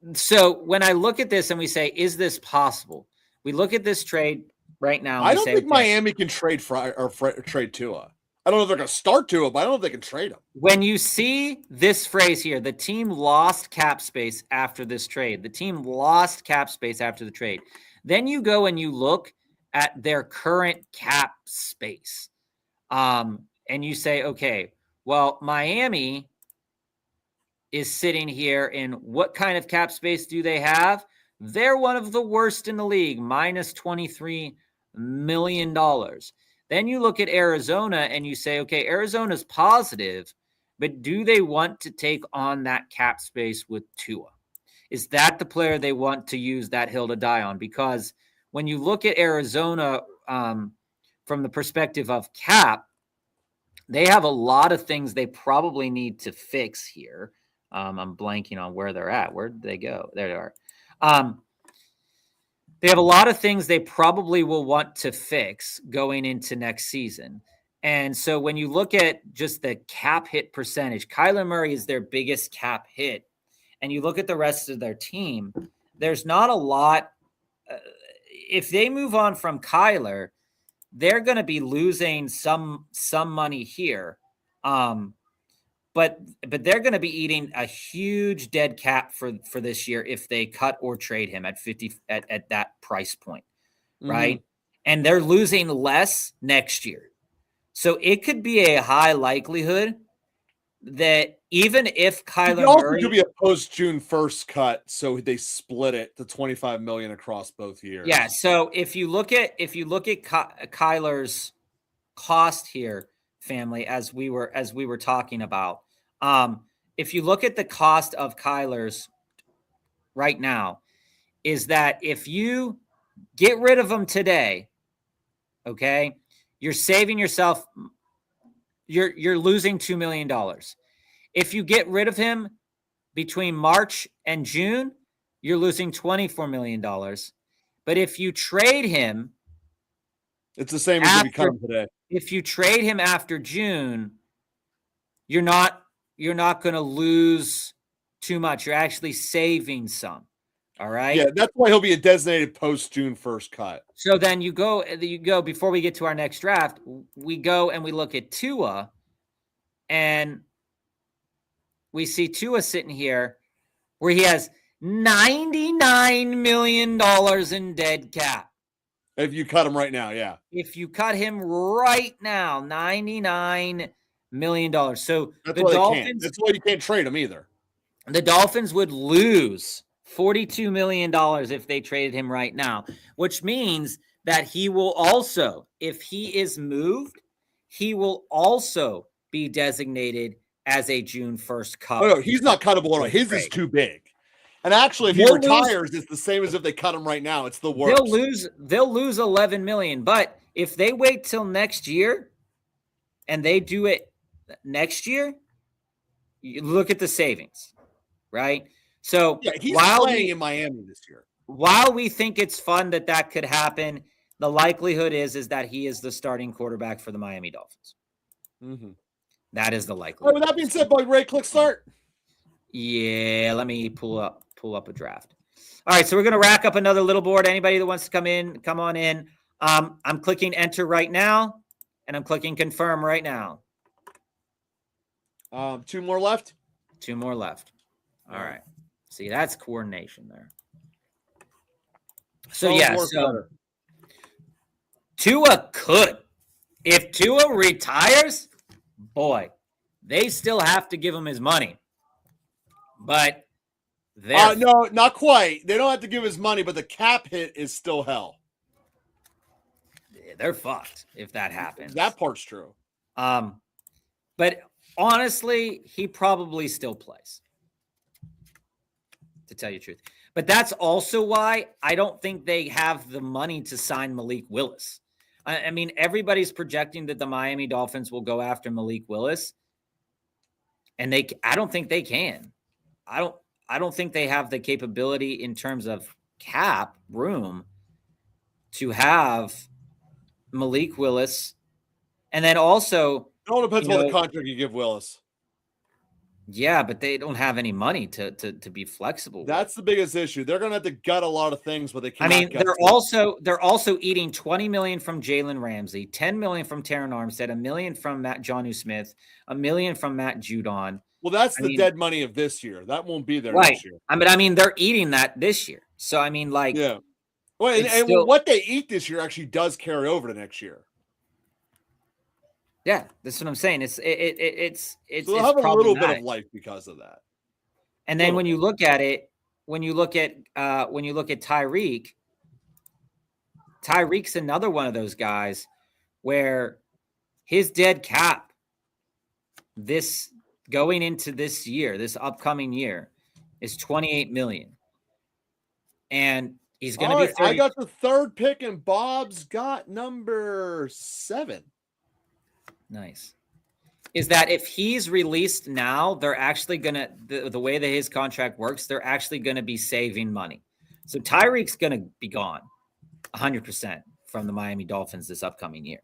did.
So when I look at this and we say, is this possible? We look at this trade right now.
I don't think Miami can trade trade Tua. I don't know if they're going to start Tua, but I don't know if they can trade him.
When you see this phrase here, the team lost cap space after this trade. The team lost cap space after the trade. Then you go and you look at their current cap space. And you say, okay, well, Miami is sitting here in what kind of cap space do they have? They're one of the worst in the league, minus $23 million. Then you look at Arizona and you say, okay, Arizona's positive, but do they want to take on that cap space with Tua? Is that the player they want to use that hill to die on? Because when you look at Arizona from the perspective of cap, they have a lot of things they probably need to fix here. I'm blanking on where they're at. Where did they go? There they are. They have a lot of things they probably will want to fix going into next season. And so when you look at just the cap hit percentage, Kyler Murray is their biggest cap hit. And you look at the rest of their team, there's not a lot. If they move on from Kyler, they're going to be losing some money here. But they're going to be eating a huge dead cap for this year if they cut or trade him at 50 at that price point, right? And they're losing less next year. So it could be a high likelihood that even if Kyler Murray
could be a post June 1st cut, so they split it to $25 million across both years.
Yeah. So if you look at Kyler's cost here, family, as we were talking about, if you look at the cost of Kyler's right now, is that if you get rid of him today, okay, you're saving yourself. You're losing $2 million. If you get rid of him between March and June, you're losing $24 million. But if you trade him,
it's the same as if you cut him today.
If you trade him after June, you're not going to lose too much. You're actually saving some. All right.
Yeah, that's why he'll be a designated post June 1st cut.
So then you go before we get to our next draft, we go and we look at Tua, and we see Tua sitting here where he has $99 million in dead cap.
If you cut him right now, yeah.
If you cut him right now, $99 million. So
That's
the
why
Dolphins,
That's why you can't trade him either.
the Dolphins would lose $42 million if they traded him right now, which means that he will also, if he is moved, he will also be designated as a June 1st cut.
Oh, no, he's not cuttable. His is too big. And actually, if he retires, it's the same as if they cut him right now. It's the worst.
They'll lose $11 million. But if they wait till next year and they do it next year, you look at the savings, right? So
yeah, he's playing in Miami this year.
While we think it's fun that could happen, the likelihood is that he is the starting quarterback for the Miami Dolphins.
Mm-hmm.
That is the likelihood.
With that being said, boy, Ray, click start.
Yeah, let me pull up a draft. All right, so we're going to rack up another little board. Anybody that wants to come on in. I'm clicking enter right now, and I'm clicking confirm right now.
2 more left.
2 more left. All right. See, that's coordination there. So, yeah, so Tua could. If Tua retires, boy, they still have to give him his money. But
no, not quite. They don't have to give his money, but the cap hit is still hell.
They're fucked if that happens.
That part's true.
But honestly, he probably still plays, to tell you the truth. But that's also why I don't think they have the money to sign Malik Willis. I mean, everybody's projecting that the Miami Dolphins will go after Malik Willis, and I don't think they can. I don't think they have the capability in terms of cap room to have Malik Willis. And then also,
it all depends on the contract you give Willis.
Yeah, but they don't have any money to be flexible.
That's the biggest issue. They're going to have to gut a lot of things, but they can't.
I mean, they're also eating $20 million from Jalen Ramsey, $10 million from Terron Armstead, $1 million from Matt Jonnu Smith, $1 million from Matt Judon.
Well, that's the dead money of this year. That won't be there next year.
I mean, they're eating that this year. So I mean, like,
yeah. Well, and what they eat this year actually does carry over to next year.
Yeah, that's what I'm saying. It's
so they'll have a little bit of life because of that.
And then when you look at it, when you look at Tyreek's another one of those guys where his dead cap this going into this year, this upcoming year, is $28 million. And he's going to be 30.
I got the 3rd pick, and Bob's got number 7.
Nice. Is that if he's released now, they're actually going to, the way that his contract works, they're actually going to be saving money. So Tyreek's going to be gone 100% from the Miami Dolphins this upcoming year.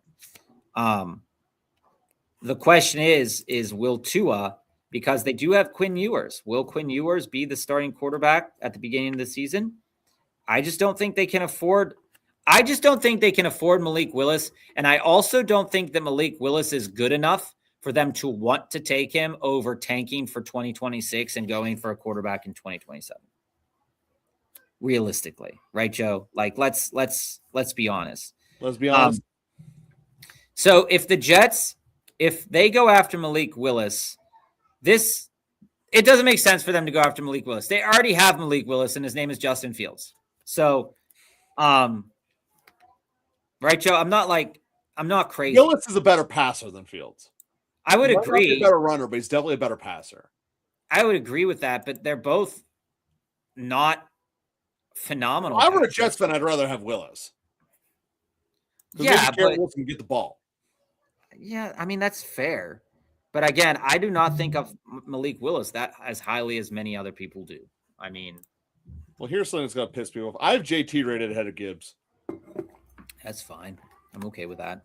The question is will Tua, because they do have Quinn Ewers, will Quinn Ewers be the starting quarterback at the beginning of the season? I just don't think they can afford Malik Willis. And I also don't think that Malik Willis is good enough for them to want to take him over tanking for 2026 and going for a quarterback in 2027. Realistically, right, Joe? Like, let's be honest.
Let's be honest.
So if the Jets, if they go after Malik Willis, it doesn't make sense for them to go after Malik Willis. They already have Malik Willis, and his name is Justin Fields. So, right, Joe? I'm not crazy.
Willis is a better passer than Fields.
I would agree.
He's a better runner, but he's definitely a better passer.
I would agree with that, but they're both not phenomenal.
If I were a Jets fan, I'd rather have Willis.
Yeah, but
Willis can get the ball.
Yeah, I mean, that's fair. But again, I do not think of Malik Willis that as highly as many other people do. I mean,
well, here's something that's going to piss people off. I have JT rated ahead of Gibbs.
That's fine. I'm okay with that.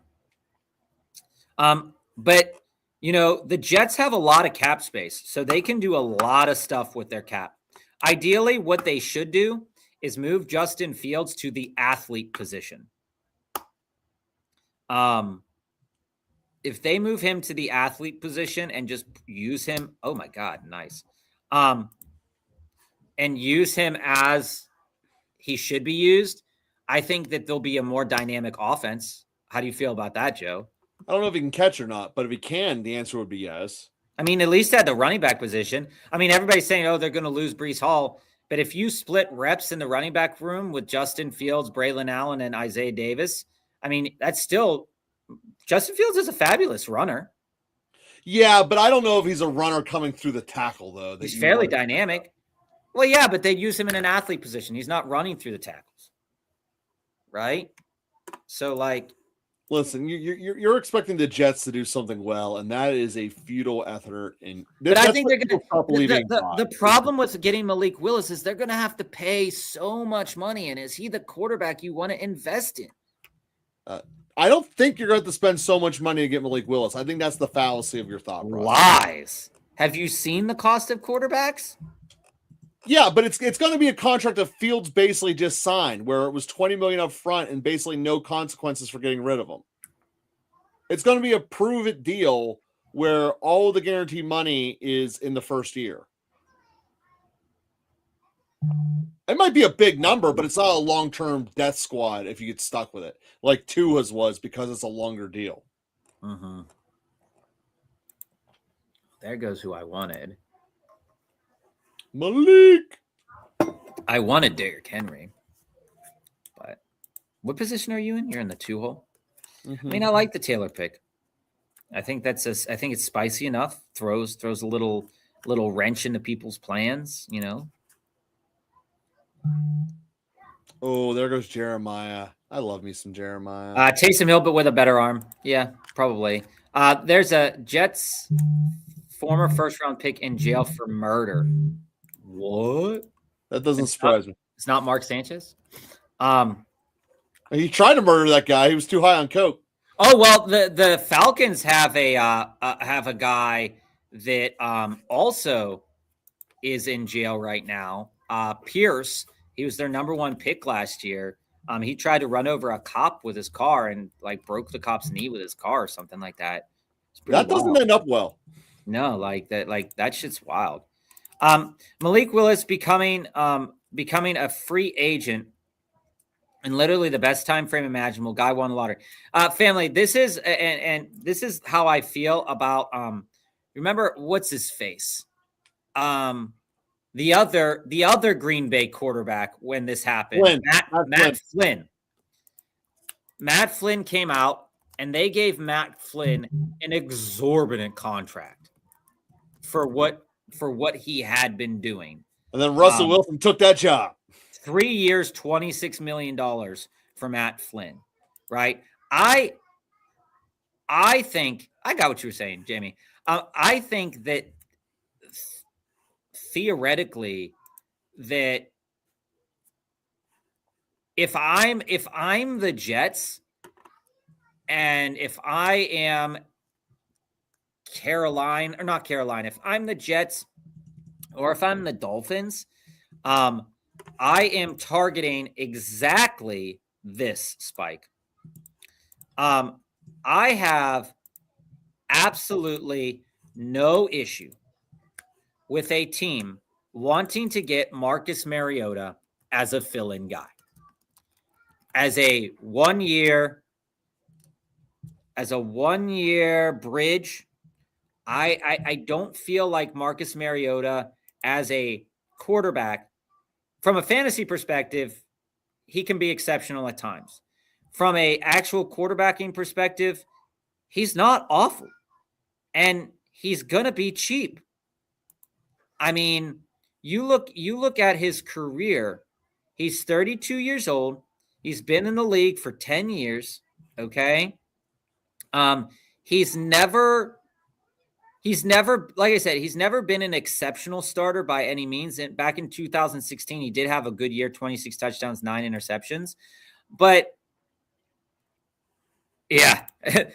But the Jets have a lot of cap space, so they can do a lot of stuff with their cap. Ideally, what they should do is move Justin Fields to the athlete position. If they move him to the athlete position and just use him, oh my God, nice. and use him as he should be used, I think that there'll be a more dynamic offense. How do you feel about that, Joe?
I don't know if he can catch or not, but if he can, the answer would be yes.
I mean, at least at the running back position. I mean, everybody's saying, oh, they're going to lose Breece Hall. But if you split reps in the running back room with Justin Fields, Braylon Allen, and Isaiah Davis, I mean, that's still Justin Fields is a fabulous runner.
Yeah, but I don't know if he's a runner coming through the tackle, though.
He's fairly dynamic. Well, yeah, but they'd use him in an athlete position. He's not running through the tackles. Right? So, like,
listen, you're expecting the Jets to do something well, and that is a futile effort.
But I think they're going to. The problem with getting Malik Willis is they're going to have to pay so much money, and is he the quarterback you want to invest in?
I don't think you're going to have to spend so much money to get Malik Willis. I think that's the fallacy of your thought process.
Lies. Have you seen the cost of quarterbacks?
Yeah, but it's going to be a contract that Fields basically just signed, where it was $20 million up front and basically no consequences for getting rid of him. It's going to be a prove-it deal where all the guaranteed money is in the first year. It might be a big number, but it's not a long-term death squad if you get stuck with it, like Tua's was, because it's a longer deal.
Mm-hmm. There goes who I wanted.
Malik.
I wanted Derrick Henry, but what position are you in? You're in the 2-hole. Mm-hmm. I mean, I like the Taylor pick. I think I think it's spicy enough. Throws a little wrench into people's plans, you know.
Oh, there goes Jeremiah. I love me some Jeremiah.
Taysom Hill, but with a better arm. Yeah, probably. There's a Jets former first-round pick in jail for murder. What?
That doesn't surprise me.
It's not Mark Sanchez.
He tried to murder that guy. He was too high on coke.
Oh well, the Falcons have a guy that also is in jail right now. Pierce. He was their number 1 pick last year. He tried to run over a cop with his car and like broke the cop's knee with his car or something like that.
That doesn't end up well.
No, that shit's wild. Malik Willis becoming a free agent in literally the best time frame imaginable. Guy won the lottery. Family, this is and this is how I feel about remember what's his face? The other Green Bay quarterback when this happened, Matt Flynn. Matt Flynn came out and they gave Matt Flynn an exorbitant contract for what he had been doing. And
then Russell Wilson took that job.
3 years, $26 million for Matt Flynn, right? I think I got what you were saying, Jamie. I think that theoretically that if I'm the Jets and if I am if I'm the Jets or if I'm the Dolphins, I am targeting exactly this spike. I have absolutely no issue with a team wanting to get Marcus Mariota as a fill-in guy. As a one-year bridge. I don't feel like Marcus Mariota as a quarterback, from a fantasy perspective, he can be exceptional at times. From a actual quarterbacking perspective, he's not awful. And he's going to be cheap. I mean, you look at his career. He's 32 years old. He's been in the league for 10 years, okay? He's never, like I said, he's never been an exceptional starter by any means. And back in 2016, he did have a good year, 26 touchdowns, 9 interceptions. But yeah, that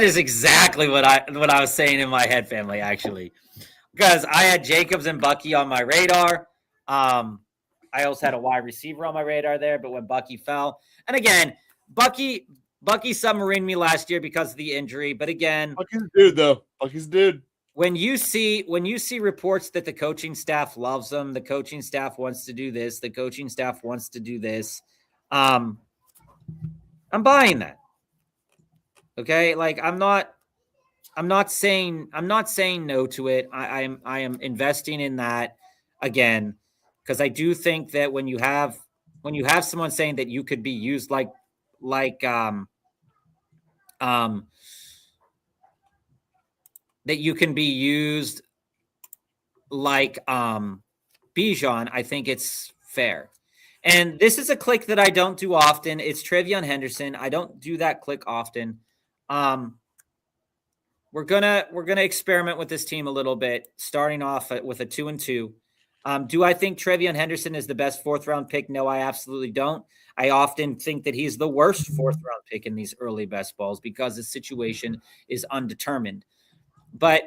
is exactly what I was saying in my head, family, actually. Because I had Jacobs and Bucky on my radar. I also had a wide receiver on my radar there, but when Bucky fell, and again, Bucky submarined me last year because of the injury. But again,
Bucky's dude, though. Bucky's dude.
when you see reports that the coaching staff loves them, the coaching staff wants to do this, the coaching staff wants to do this, I'm buying that. Okay, like I'm not saying no to it. I am investing in that again because I do think that when you have someone saying that you could be used like that you can be used like Bijan, I think it's fair. And this is a click that I don't do often. It's Trevion Henderson. I don't do that click often. We're gonna experiment with this team a little bit, starting off with a 2-2. Do I think Trevion Henderson is the best 4th-round pick? No, I absolutely don't. I often think that he's the worst 4th-round pick in these early best balls because his situation is undetermined. But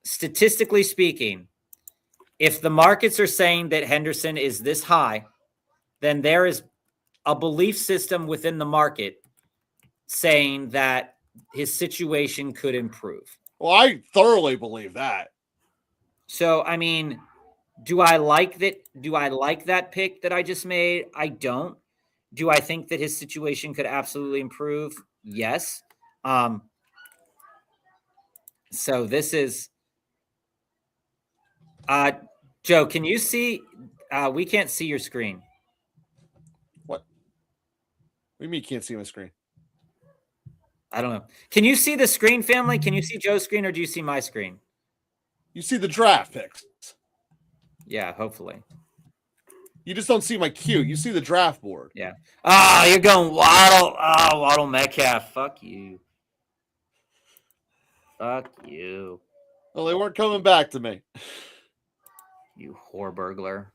statistically speaking, if the markets are saying that Henderson is this high, then there is a belief system within the market saying that his situation could improve.
Well, I thoroughly believe that.
So, I mean, do I like that? Do I like that pick that I just made? I don't. Do I think that his situation could absolutely improve? Yes. So this is Joe, can you see? We can't see your screen.
What do you mean you can't see my screen?
I don't know. Can you see the screen, family? Can you see Joe's screen or do you see my screen?
You see the draft picks.
Yeah, hopefully.
You just don't see my queue. You see the draft board.
Yeah. You're going Waddle. Waddle Metcalf. Fuck you. Fuck you.
Well, they weren't coming back to me.
You whore burglar.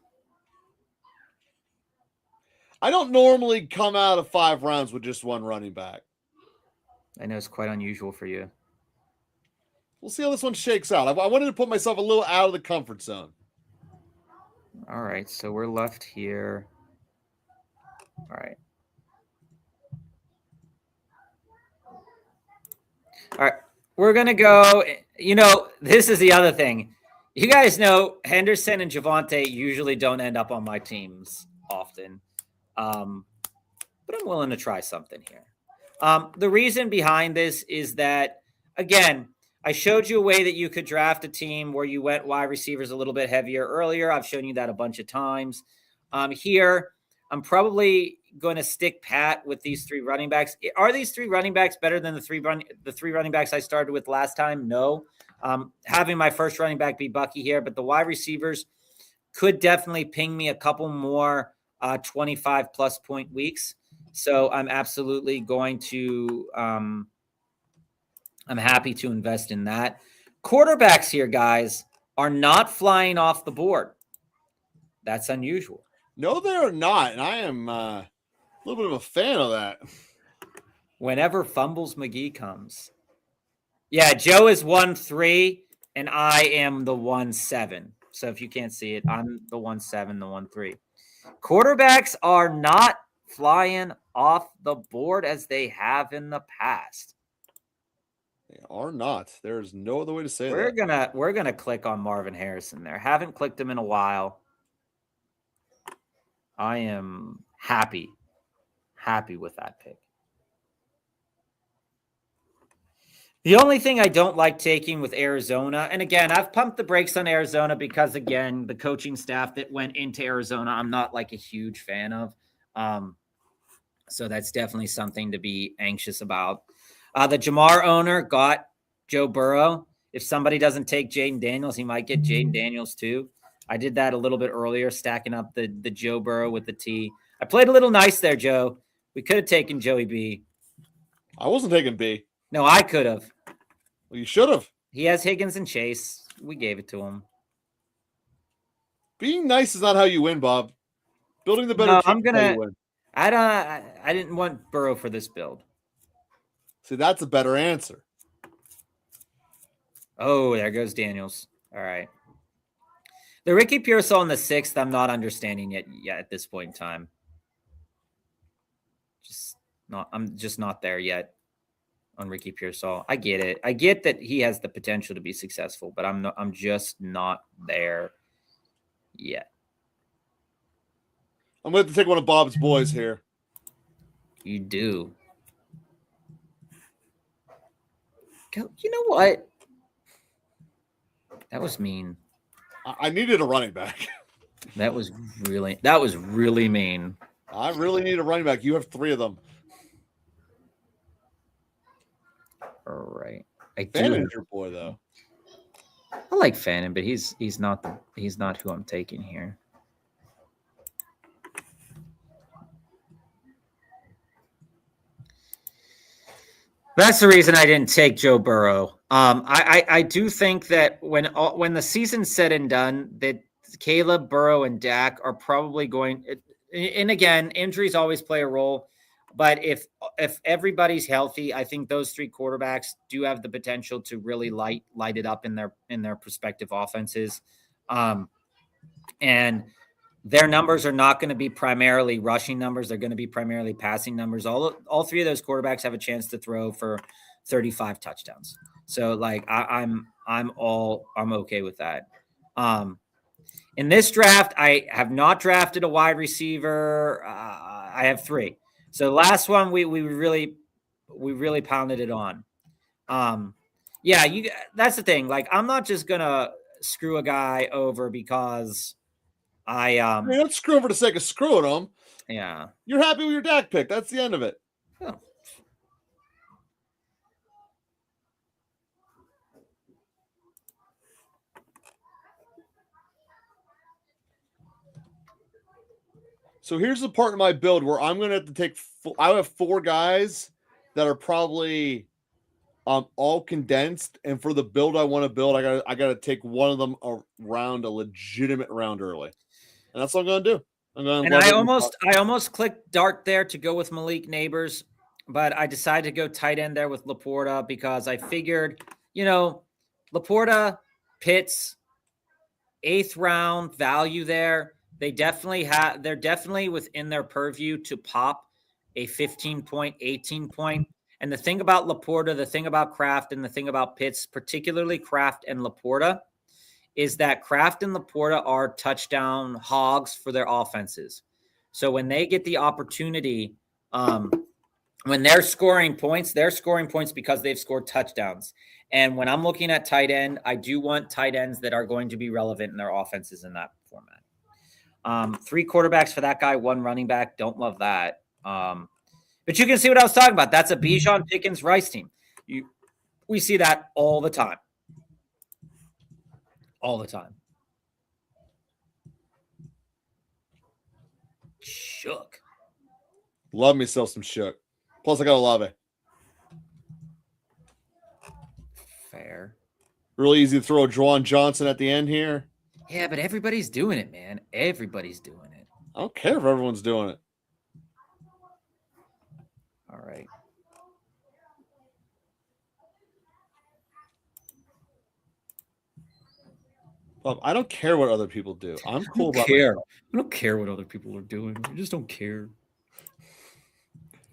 I don't normally come out of 5 rounds with just one running back.
I know it's quite unusual for you.
We'll see how this one shakes out. I wanted to put myself a little out of the comfort zone.
All right, so we're left here. All right. All right, we're going to go. You know, this is the other thing. You guys know Henderson and Javonte usually don't end up on my teams often. But I'm willing to try something here. The reason behind this is that, again, I showed you a way that you could draft a team where you went wide receivers a little bit heavier earlier. I've shown you that a bunch of times. Here, I'm probably going to stick pat with these 3 running backs. Are these 3 running backs better than the three running backs I started with last time? No. Having my first running back be Bucky here, but the wide receivers could definitely ping me a couple more 25-plus point weeks. So I'm absolutely going to I'm happy to invest in that. Quarterbacks here, guys, are not flying off the board. That's unusual.
No, they are not. And I am a little bit of a fan of that.
Whenever Fumbles McGee comes. Yeah, Joe is 1-3, and I am the 1-7. So if you can't see it, I'm the 1-7, the 1-3. Quarterbacks are not flying off the board as they have in the past.
They are not. There is no other way to say that.
We're gonna click on Marvin Harrison there. Haven't clicked him in a while. I am happy with that pick. The only thing I don't like taking with Arizona, and again, I've pumped the brakes on Arizona because, again, the coaching staff that went into Arizona, I'm not like a huge fan of. So that's definitely something to be anxious about. The Jamar owner got Joe Burrow. If somebody doesn't take Jaden Daniels, he might get Jaden Daniels too. I did that a little bit earlier, stacking up the Joe Burrow with the T. I played a little nice there, Joe. We could have taken Joey B.
I wasn't taking B.
No, I could have.
Well, you should have.
He has Higgins and Chase. We gave it to him.
Being nice is not how you win, Bob. Building the better team
I'm gonna.
is how you win.
I didn't want Burrow for this build.
See, that's a better answer.
Oh, there goes Daniels. All right. The Ricky Pearsall in the 6th, I'm not understanding yet at this point in time. I'm just not there yet. on Ricky Pearsall. I get it. I get that he has the potential to be successful, but I'm just not there yet.
I'm going to take one of Bob's boys here.
You do. You know what? That was mean.
I needed a running back.
That was really mean.
I really need a running back. You have 3 of them.
All right. I
Fannon's your boy, though.
I like Fannin, but he's not who I'm taking here. That's the reason I didn't take Joe Burrow. I do think that when the season's said and done, that Caleb, Burrow, and Dak are probably going. And again, injuries always play a role. But if everybody's healthy, I think those 3 quarterbacks do have the potential to really light it up in their respective offenses. And their numbers are not going to be primarily rushing numbers. They're going to be primarily passing numbers. All 3 of those quarterbacks have a chance to throw for 35 touchdowns. So like I'm okay with that. In this draft, I have not drafted a wide receiver. I have 3. So the last one we really pounded it on. Yeah, that's the thing. Like I'm not just gonna screw a guy over because
I mean, don't screw him for the sake of screwing him.
Yeah.
You're happy with your Dak pick. That's the end of it.
Oh.
So here's the part of my build where I'm going to have to take. I have 4 guys that are probably all condensed, and for the build I want to build, I got to take one of them around a legitimate round early, and that's what I'm going to do.
And I almost clicked dart there to go with Malik Neighbors, but I decided to go tight end there with Laporta because I figured, Laporta, Pitts, 8th round value there. They're definitely within their purview to pop a 15-point, 18-point. And the thing about Laporta, the thing about Kraft, and the thing about Pitts, particularly Kraft and Laporta, is that Kraft and Laporta are touchdown hogs for their offenses. So when they get the opportunity, when they're scoring points because they've scored touchdowns. And when I'm looking at tight end, I do want tight ends that are going to be relevant in their offenses in that format. 3 quarterbacks for that guy, 1 running back. Don't love that. But you can see what I was talking about. That's a Bijan Pickens Rice team. We see that all the time. All the time. Shook.
Love myself some Shook. Plus, I got Olave.
Fair.
Really easy to throw a Juwan Johnson at the end here.
Yeah, but everybody's doing it, man. Everybody's doing it.
I don't care if everyone's doing it.
All right.
I don't care what other people do. I'm cool about
myself. I don't care what other people are doing. I just don't care.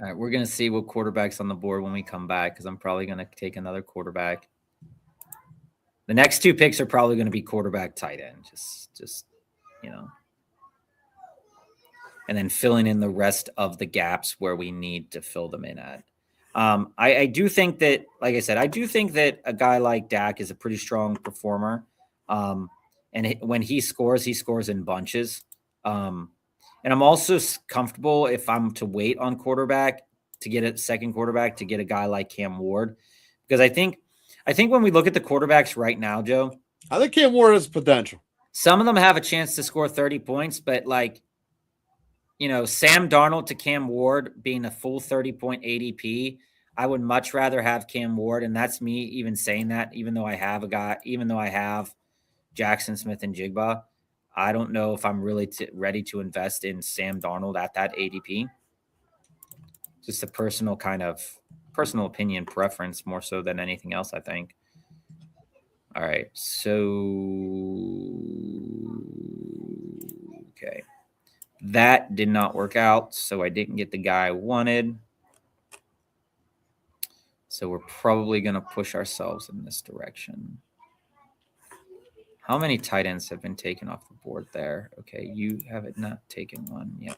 All right, we're going to see what quarterback's on the board when we come back because I'm probably going to take another quarterback. The next 2 picks are probably going to be quarterback, tight end. Just and then filling in the rest of the gaps where we need to fill them in at. I do think that, like I said, I do think that a guy like Dak is a pretty strong performer. And when he scores in bunches. And I'm also comfortable if I'm to wait on quarterback to get a second quarterback to get a guy like Cam Ward. Because I think when we look at the quarterbacks right now, Joe,
I think Cam Ward has potential.
Some of them have a chance to score 30 points, but Sam Darnold to Cam Ward being a full 30-point ADP, I would much rather have Cam Ward. And that's me even saying that, even though I have Jackson Smith and Jigba, I don't know if I'm really ready to invest in Sam Darnold at that ADP. Just a personal opinion preference more so than anything else, I think. All right. So, okay. That did not work out, so I didn't get the guy I wanted. So we're probably going to push ourselves in this direction. How many tight ends have been taken off the board there? Okay, you have it not taken one yet.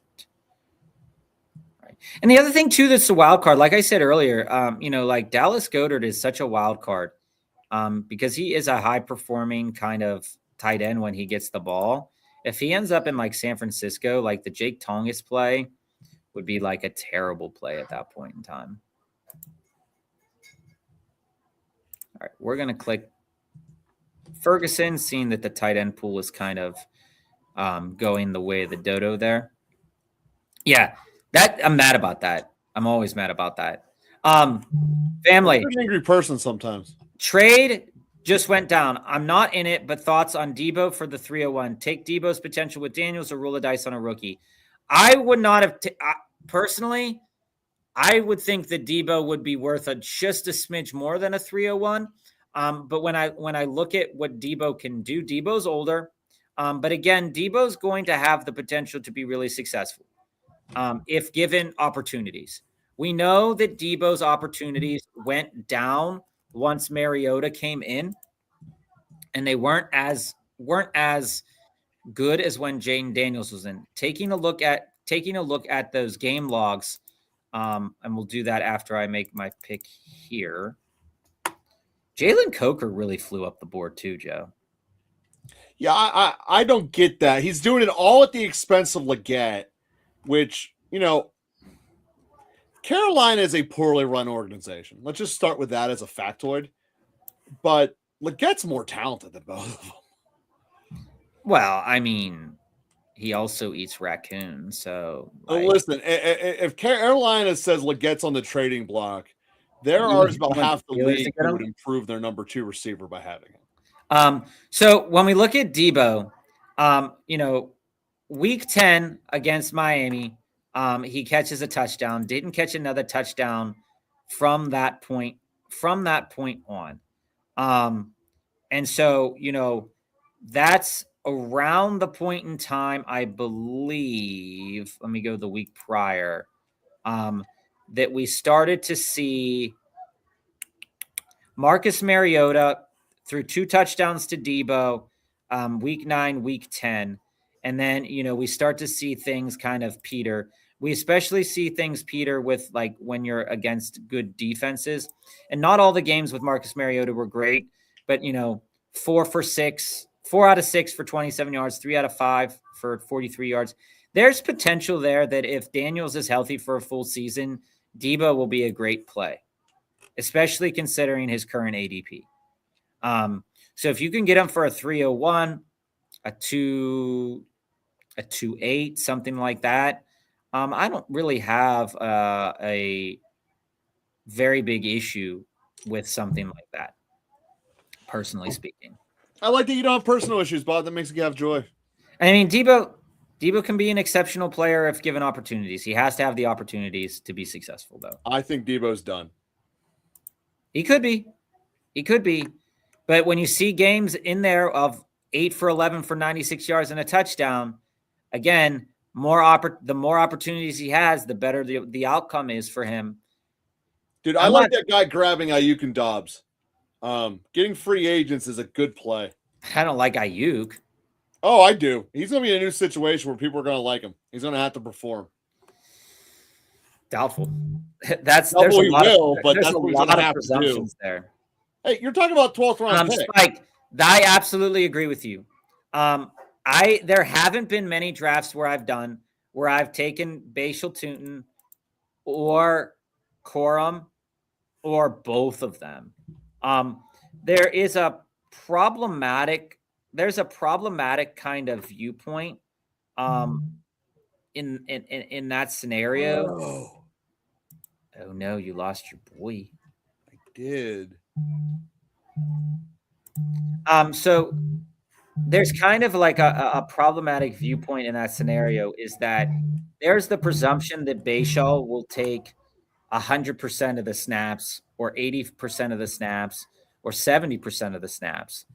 Right. And the other thing too, that's a wild card. Like I said earlier, like Dallas Goedert is such a wild card because he is a high performing kind of tight end when he gets the ball. If he ends up in like San Francisco, like the Jake Tongas play would be like a terrible play at that point in time. All right, we're going to click Ferguson, seeing that the tight end pool is kind of going the way of the dodo there. Yeah, I'm mad about that. I'm always mad about that. Family.
I'm an angry person sometimes.
Trade just went down. I'm not in it, but thoughts on Debo for the 301. Take Debo's potential with Daniels or roll the dice on a rookie. I would not have personally. I would think that Debo would be worth just a smidge more than a 301. But when I look at what Debo can do, Debo's older. But again, Debo's going to have the potential to be really successful if given opportunities. We know that Debo's opportunities went down once Mariota came in, and they weren't as good as when Jaden Daniels was in. Taking a look at those game logs. And we'll do that after I make my pick here. Jalen Coker really flew up the board too, Joe.
Yeah, I don't get that. He's doing it all at the expense of Leggett, which, Carolina is a poorly run organization. Let's just start with that as a factoid. But Leggett's more talented than both of them.
Well, I mean, he also eats raccoons, so
listen. If Carolina says Leggett's on the trading block, there are about half the league who would improve their number 2 receiver by having him.
So when we look at Debo, week 10 against Miami, he catches a touchdown. Didn't catch another touchdown from that point on, and so that's around the point in time, I believe, let me go the week prior, that we started to see Marcus Mariota threw 2 touchdowns to Debo, week 9, week 10. And then, we start to see things kind of peter. We especially see things peter with like when you're against good defenses. And not all the games with Marcus Mariota were great, but 4 out of 6 for 27 yards, 3 out of 5 for 43 yards. There's potential there that if Daniels is healthy for a full season, Debo will be a great play, especially considering his current ADP. So if you can get him for a 301, a 2.8, something like that, I don't really have a very big issue with something like that, personally speaking.
I like that you don't have personal issues, Bob. That makes you have joy.
I mean, Debo can be an exceptional player if given opportunities. He has to have the opportunities to be successful, though.
I think Debo's done.
He could be. But when you see games in there of 8 for 11 for 96 yards and a touchdown, again, the more opportunities he has, the better the outcome is for him.
Dude, I like that guy grabbing Ayuk and Dobbs. Getting free agents is a good play.
I don't like Ayuk.
Oh, I do. He's going to be in a new situation where people are going to like him. He's going to have to perform.
Doubtful.
There's a lot of
presumptions there.
Hey, you're talking about 12th round pick.
Spike, I absolutely agree with you. There haven't been many drafts where I've taken Bashal Tootin or Corum or both of them. There's a problematic kind of viewpoint in that scenario. Oh no, you lost your boy.
I did.
So there's kind of like a problematic viewpoint in that scenario is that there's the presumption that Bashal will take 100% of the snaps or 80% of the snaps or 70% of the snaps.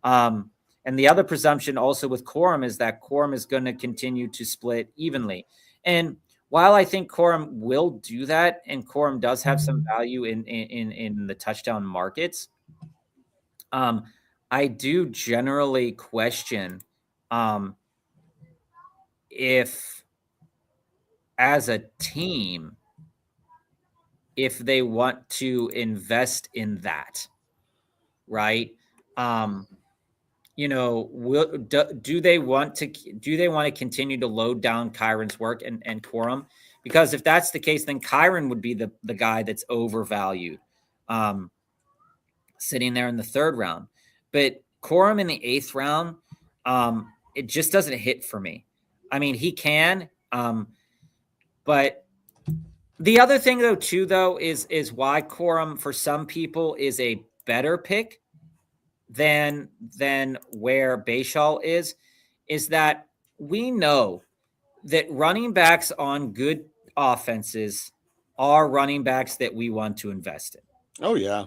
And the other presumption also with Corum is that Corum is going to continue to split evenly. And while I think Corum will do that, and Corum does have some value in the touchdown markets, I do generally question if, as a team, if they want to invest in that, right? Do they want to continue to load down Kyron's work and Corum? Because if that's the case, then Kyron would be the guy that's overvalued, sitting there in the 3rd round. But Corum in the 8th round, it just doesn't hit for me. I mean, he can, but the other thing though is why Corum for some people is a better pick than where Bayshall is that we know that running backs on good offenses are running backs that we want to invest in.
Oh, yeah.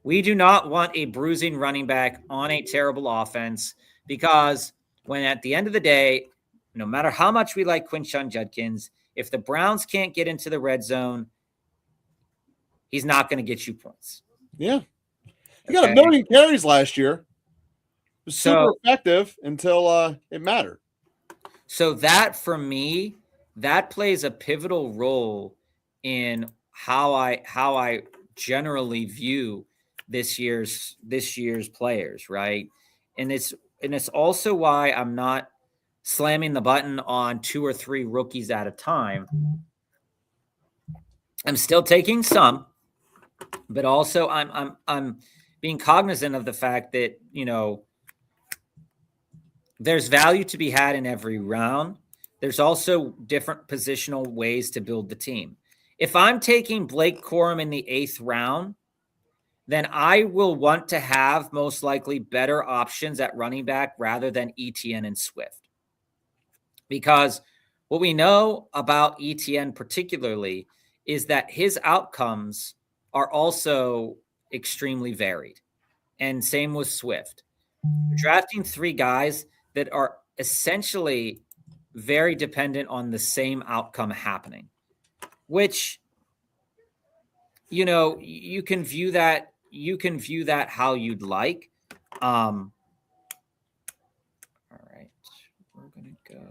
We do not want a bruising running back on a terrible offense, because when at the end of the day, no matter how much we like Quinshon Judkins, if the Browns can't get into the red zone, he's not going to get you points.
Yeah. He got 1 million carries last year. It was super effective until it mattered.
So that, for me, that plays a pivotal role in how I generally view this year's players, right? And it's also why I'm not slamming the button on 2 or 3 rookies at a time. I'm still taking some, but also I'm being cognizant of the fact that, there's value to be had in every round. There's also different positional ways to build the team. If I'm taking Blake Corum in the 8th round, then I will want to have most likely better options at running back rather than ETN and Swift. Because what we know about ETN particularly is that his outcomes are also extremely varied. And same with Swift. Drafting 3 guys that are essentially very dependent on the same outcome happening, which, you can view that how you'd like. All right, we're going to go.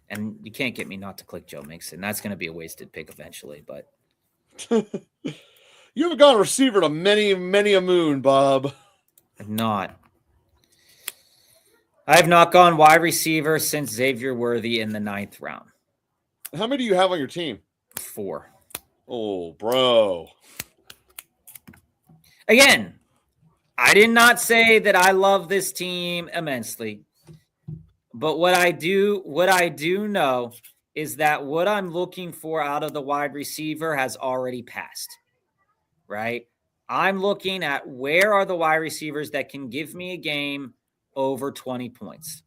And you can't get me not to click Joe Mixon. That's going to be a wasted pick eventually, but
you haven't gone receiver to many a moon, Bob.
I've not. I have not gone wide receiver since Xavier Worthy in the 9th round.
How many do you have on your team?
4.
Oh, bro.
Again, I did not say that I love this team immensely. But what I do know is that what I'm looking for out of the wide receiver has already passed, right? I'm looking at where are the wide receivers that can give me a game over 20 points.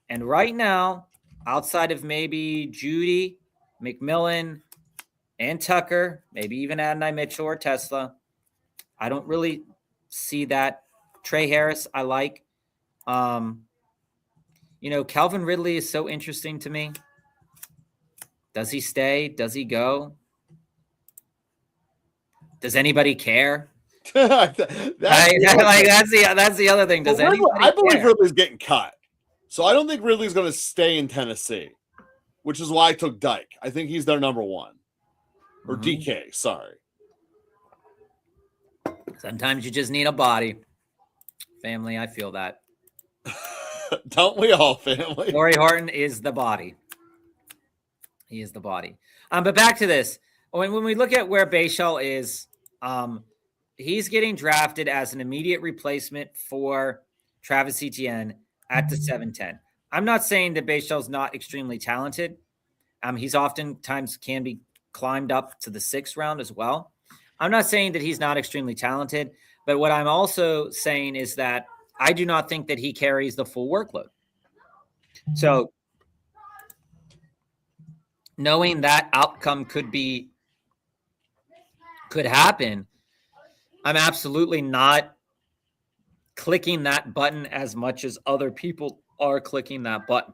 And right now, outside of maybe Judy, McMillan, and Tucker, maybe even Adonai Mitchell or Tesla, I don't really see that. Trey Harris, I like. Calvin Ridley is so interesting to me. Does he stay? Does he go? Does anybody care? that's the other thing. Does anybody
I believe Ridley's getting cut. So I don't think Ridley's going to stay in Tennessee, which is why I took Dyke. I think he's their number 1. Or DK, sorry.
Sometimes you just need a body. Family, I feel that.
Don't we all, family?
Corey Horton is the body. He is the body. But back to this. When we look at where Bayshall is, he's getting drafted as an immediate replacement for Travis Etienne at the 7-10. I'm not saying that Bayshall's not extremely talented. He's oftentimes can be climbed up to the 6th round as well. I'm not saying that he's not extremely talented, but what I'm also saying is that I do not think that he carries the full workload. So knowing that outcome could happen, I'm absolutely not clicking that button as much as other people are clicking that button.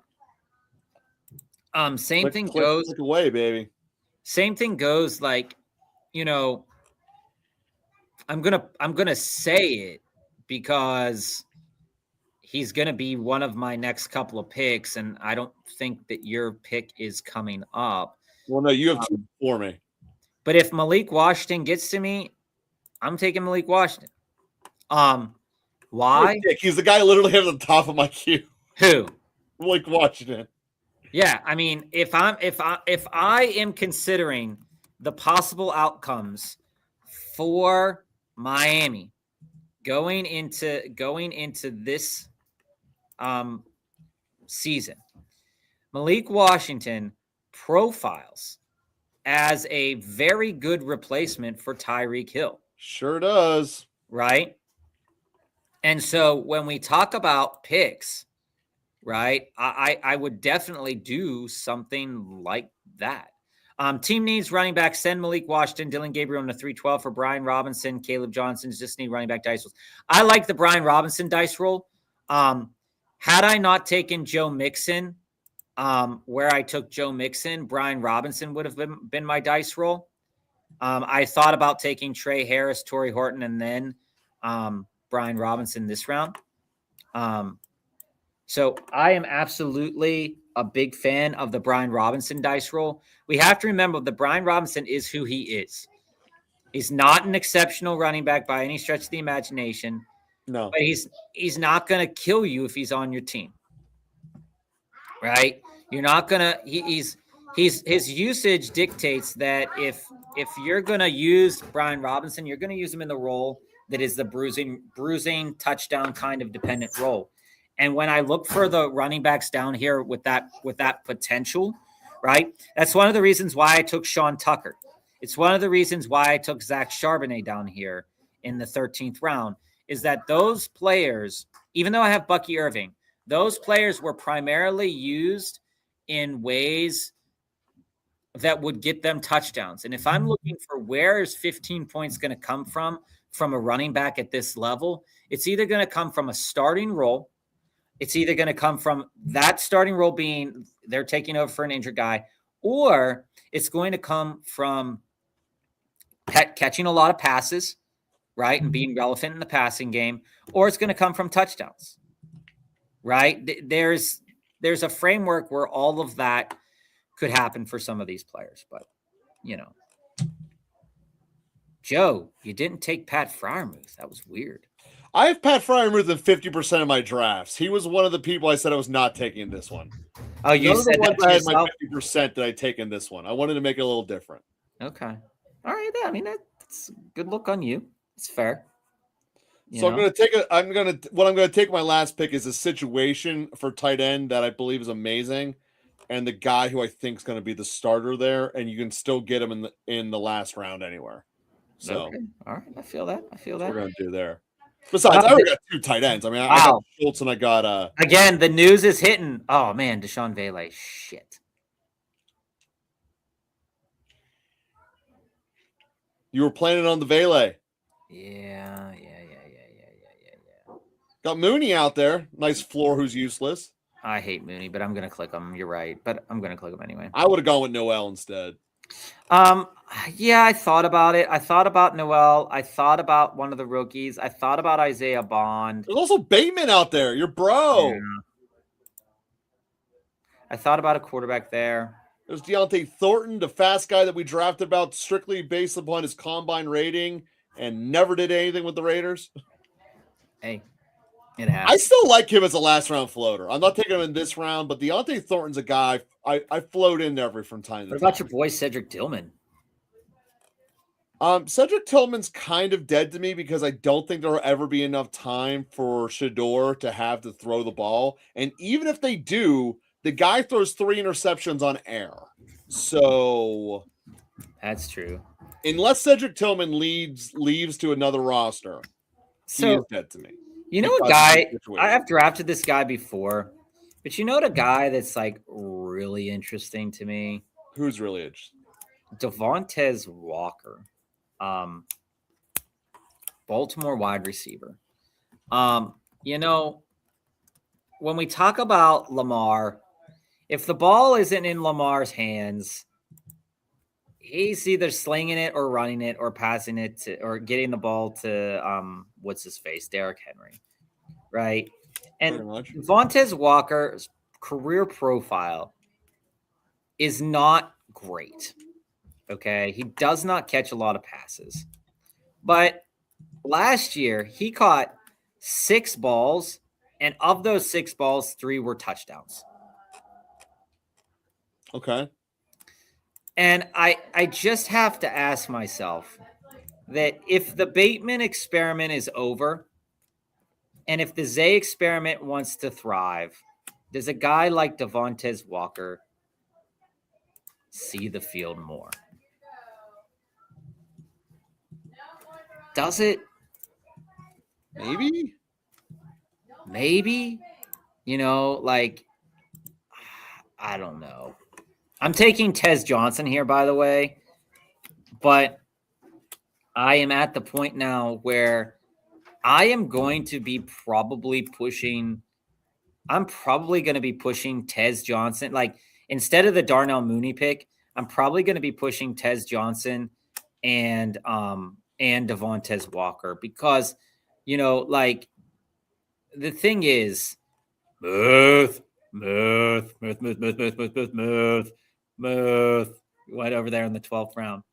Same thing goes.
Click away, baby.
Same thing goes. Like, I'm gonna say it because he's gonna be one of my next couple of picks, and I don't think that your pick is coming up.
Well, no, you have two for me.
But if Malik Washington gets to me, I'm taking Malik Washington. Why?
He's the guy literally at the top of my queue.
Who?
Malik Washington.
Yeah, I mean, if I am considering the possible outcomes for Miami going into this season, Malik Washington profiles as a very good replacement for Tyreek Hill.
Sure does.
Right? And so when we talk about picks, right, I would definitely do something like that. Team needs running back. Send Malik Washington, Dylan Gabriel in the 312 for Brian Robinson, Caleb Johnson. Just need running back dice rolls. I like the Brian Robinson dice roll. Had I not taken Joe Mixon, where I took Joe Mixon, Brian Robinson would have been my dice roll. I thought about taking Trey Harris, Torrey Horton, and then Brian Robinson this round. So I am absolutely a big fan of the Brian Robinson dice roll. We have to remember that Brian Robinson is who he is. He's not an exceptional running back by any stretch of the imagination.
No.
But he's not going to kill you if he's on your team. Right? You're not going to his usage dictates that if you're going to use Brian Robinson, you're going to use him in the role that is the bruising touchdown kind of dependent role. And when I look for the running backs down here with that potential, right? That's one of the reasons why I took Sean Tucker. It's one of the reasons why I took Zach Charbonnet down here in the 13th round, is that those players, even though I have Bucky Irving, those players were primarily used in ways that would get them touchdowns. And if I'm looking for where is 15 points going to come from a running back at this level, it's either going to come from a starting role. It's either going to come from that starting role being they're taking over for an injured guy, or it's going to come from catching a lot of passes, right, and being relevant in the passing game, or it's going to come from touchdowns, right? There's a framework where all of that could happen for some of these players, but Joe, you didn't take Pat Freiermuth. That was weird.
I have Pat Freiermuth in 50% of my drafts. He was one of the people I said I was not taking this one.
Oh, you
None
said
of the
that
ones I had
yourself?
my 50% that I taken this one. I wanted to make it a little different.
Okay. All right. I mean, that's a good look on you. It's fair.
So I'm going to take my last pick is a situation for tight end that I believe is amazing, and the guy who I think is going to be the starter there, and you can still get him in the last round anywhere. So,
okay. All right. I feel that.
We're going to do there. Besides, I already got two tight ends. I mean, I got Schultz and I got
again, the news is hitting. Oh man, Deshaun Vele. Shit.
You were planning on the Vele.
Yeah.
Got Mooney out there. Nice floor who's useless.
I hate Mooney, but I'm going to click him. You're right, but I'm going to click him anyway.
I would have gone with Noel instead.
Yeah, I thought about it. I thought about Noel. I thought about one of the rookies. I thought about Isaiah Bond.
There's also Bateman out there. Your bro.
Yeah. I thought about a quarterback there.
There's Deontay Thornton, the fast guy that we drafted about strictly based upon his combine rating and never did anything with the Raiders.
Hey, it happens.
I still like him as a last round floater. I'm not taking him in this round, but Deontay Thornton's a guy I float in every from time to time.
What about your boy Cedric Tillman?
Cedric Tillman's kind of dead to me because I don't think there will ever be enough time for Shador to have to throw the ball. And even if they do, the guy throws 3 interceptions on air. So
that's true.
Unless Cedric Tillman leaves to another roster, he is dead to me.
You know a guy, I have drafted this guy before, but you know the guy that's like really interesting to me?
Who's really interesting?
Devontae Walker. Baltimore wide receiver. You know, when we talk about Lamar, if the ball isn't in Lamar's hands, he's either slinging it or running it or passing it to, or getting the ball to what's his face, Derrick Henry, right?
Pretty
And
much.
Vontez Walker's career profile is not great. Okay, he does not catch a lot of passes, but last year he caught 6 balls, and of those 6 balls, 3 were touchdowns.
Okay.
And I just have to ask myself that if the Bateman experiment is over and if the Zay experiment wants to thrive, does a guy like Devontae Walker see the field more? Does it?
Maybe.
Maybe. You know, like, I don't know. I'm taking Tez Johnson here, by the way, but I am at the point now where I am going to be probably pushing. I'm probably going to be pushing Tez Johnson. Like, instead of the Darnell Mooney pick, I'm probably going to be pushing Tez Johnson and Devontae Walker because, you know, like, the thing is, Muth, Muth. Went over there in the 12th round.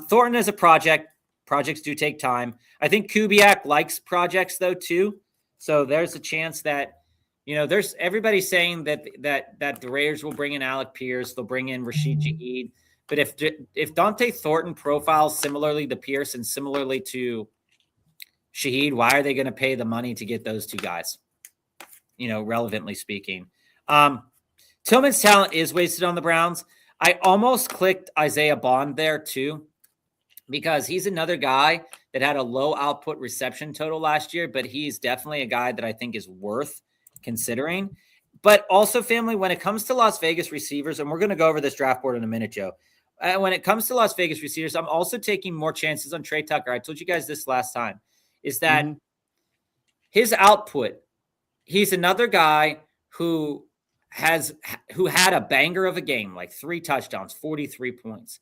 Thornton is a project. Projects do take time. I think Kubiak likes projects though too. So there's a chance that, you know, there's everybody saying that the Raiders will bring in Alec Pierce, they'll bring in Rashid Shaheed. But if Dante Thornton profiles similarly to Pierce and similarly to Shaheed, why are they going to pay the money to get those two guys? You know, relevantly speaking. Tillman's talent is wasted on the Browns. I almost clicked Isaiah Bond there too, because he's another guy that had a low output reception total last year, but he's definitely a guy that I think is worth considering. But also, family, when it comes to Las Vegas receivers, and we're going to go over this draft board in a minute, Joe. When it comes to Las Vegas receivers, I'm also taking more chances on Trey Tucker. I told you guys this last time, is that his output, he's another guy who had a banger of a game, like 3 touchdowns, 43 points.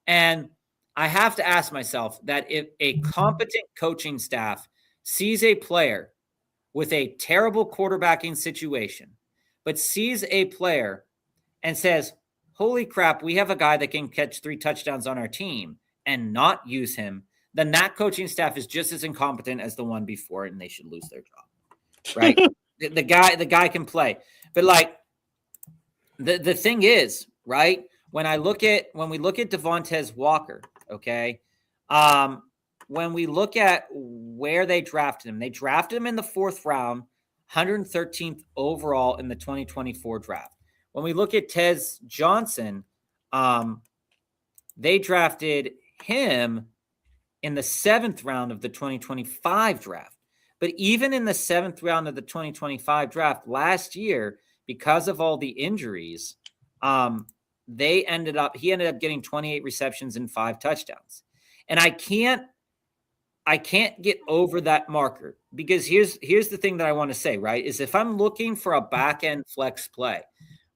And I have to ask myself that if a competent coaching staff sees a player with a terrible quarterbacking situation, but sees a player and says, holy crap, we have a guy that can catch 3 touchdowns on our team and not use him, then that coaching staff is just as incompetent as the one before it, and they should lose their job. Right? the guy can play. But like the thing is, right? When we look at Devontae Walker, okay, when we look at where they drafted him in the 4th round, 113th overall in the 2024 draft. When we look at Tez Johnson, they drafted him in the 7th round of the 2025 draft. But even in the 7th round of the 2025 draft last year, because of all the injuries, he ended up getting 28 receptions and 5 touchdowns. And I can't get over that marker, because here's the thing that I want to say, right? Is if I'm looking for a back end flex play,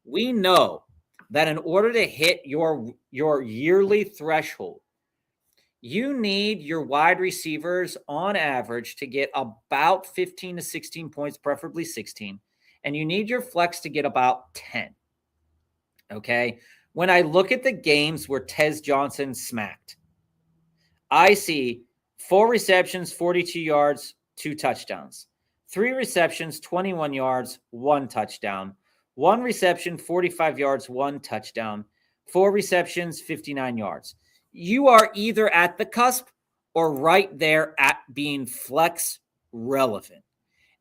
we know that in order to hit your yearly threshold, you need your wide receivers on average to get about 15 to 16 points, preferably 16. And you need your flex to get about 10. Okay. When I look at the games where Tez Johnson smacked, I see 4 receptions, 42 yards, 2 touchdowns. 3 receptions, 21 yards, 1 touchdown. 1 reception, 45 yards, 1 touchdown. 4 receptions, 59 yards. You are either at the cusp or right there at being flex relevant.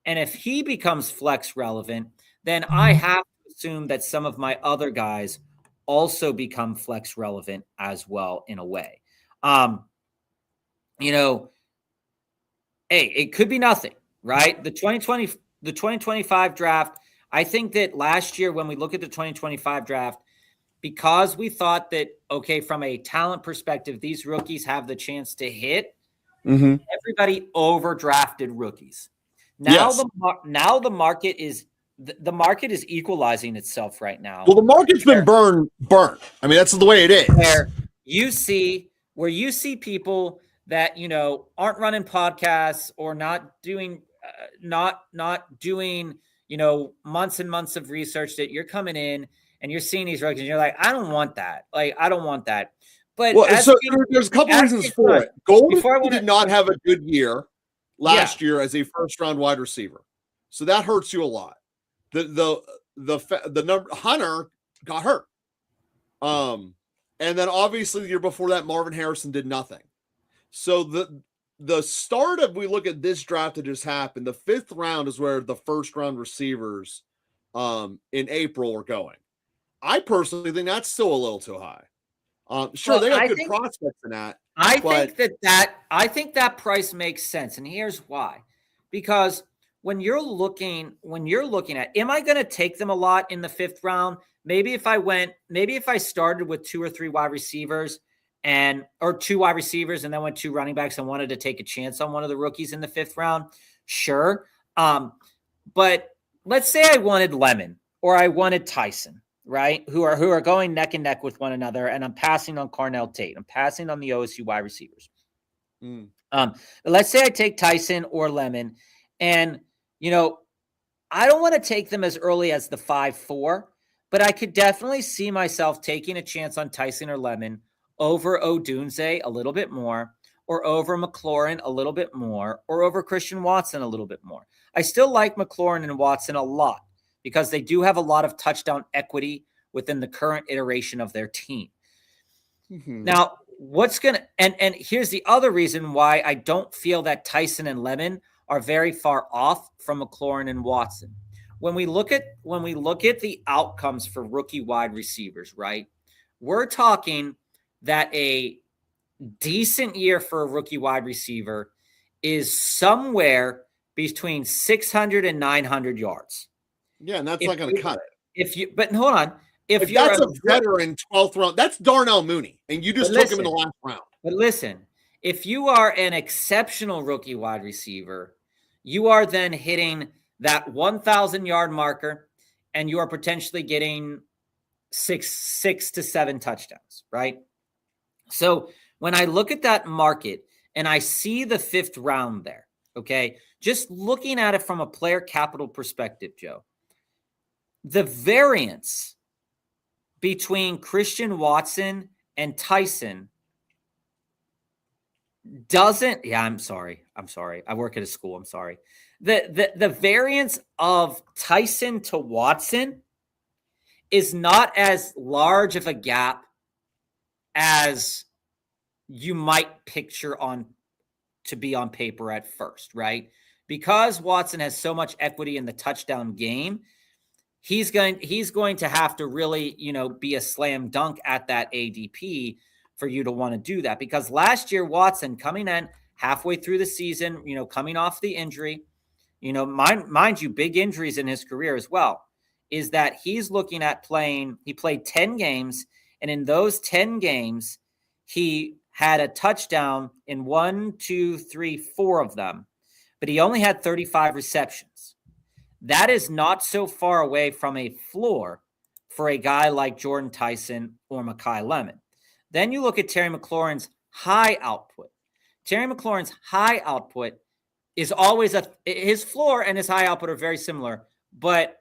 And if he becomes flex relevant, then I have to assume that some of my other guys also become flex relevant as well, in a way. You know, hey, it could be nothing, right? The 2025 draft, I think that last year when we look at the 2025 draft, because we thought that, okay, from a talent perspective, these rookies have the chance to hit, everybody overdrafted rookies. Now
Yes.
the market is equalizing itself right now.
Well, the market's been burnt. I mean, that's the way it is.
Where you see people that aren't running podcasts or not doing months and months of research, that you're coming in and you're seeing these rookies and you're like, I don't want that. But
there's a couple reasons for it. Golden did not have a good year last year as a first-round wide receiver, so that hurts you a lot. The number Hunter got hurt, and then obviously the year before that, Marvin Harrison did nothing. So the start of, we look at this draft that just happened, the 5th round is where the first-round receivers in April are going. I personally think that's still a little too high. Sure, they got good prospects in that.
I think that price makes sense, and here's why. Because when you're looking at, am I going to take them a lot in the 5th round? Maybe if I started with 2 or 3 wide receivers or 2 wide receivers and then went 2 running backs and wanted to take a chance on one of the rookies in the 5th round, sure. But let's say I wanted Lemon or I wanted Tyson, right? Who are going neck and neck with one another, and I'm passing on Carnell Tate. I'm passing on the OSU wide receivers. Let's say I take Tyson or Lemon, and I don't want to take them as early as the 5-4, but I could definitely see myself taking a chance on Tyson or Lemon over Odunze a little bit more, or over McLaurin a little bit more, or over Christian Watson a little bit more. I still like McLaurin and Watson a lot because they do have a lot of touchdown equity within the current iteration of their team. Mm-hmm. Now, and here's the other reason why I don't feel that Tyson and Lemon are very far off from McLaurin and Watson. When we look at the outcomes for rookie wide receivers, right? We're talking that a decent year for a rookie wide receiver is somewhere between 600 and 900 yards.
Yeah, and that's not going to cut it.
But hold on.
If that's a veteran 12th round, that's Darnell Mooney, and you just took him in the last round.
But listen, if you are an exceptional rookie wide receiver, you are then hitting that 1,000-yard marker, and you are potentially getting six to 7 touchdowns, right? So when I look at that market and I see the 5th round there, okay, just looking at it from a player capital perspective, Joe, the variance between Christian Watson and Tyson doesn't. Yeah, I'm sorry. I work at a school. I'm sorry. The variance of Tyson to Watson is not as large of a gap as you might picture to be on paper at first, right? Because Watson has so much equity in the touchdown game, he's going to have to really, be a slam dunk at that ADP for you to want to do that. Because last year, Watson coming in halfway through the season, coming off the injury, mind you, big injuries in his career as well, is that he's looking at he played 10 games, and in those 10 games, he had a touchdown in 1, 2, 3, 4 of them, but he only had 35 receptions. That is not so far away from a floor for a guy like Jordan Tyson or Mekhi Lemon. Then you look at Terry McLaurin's high output. Terry McLaurin's high output is always his floor and his high output are very similar, but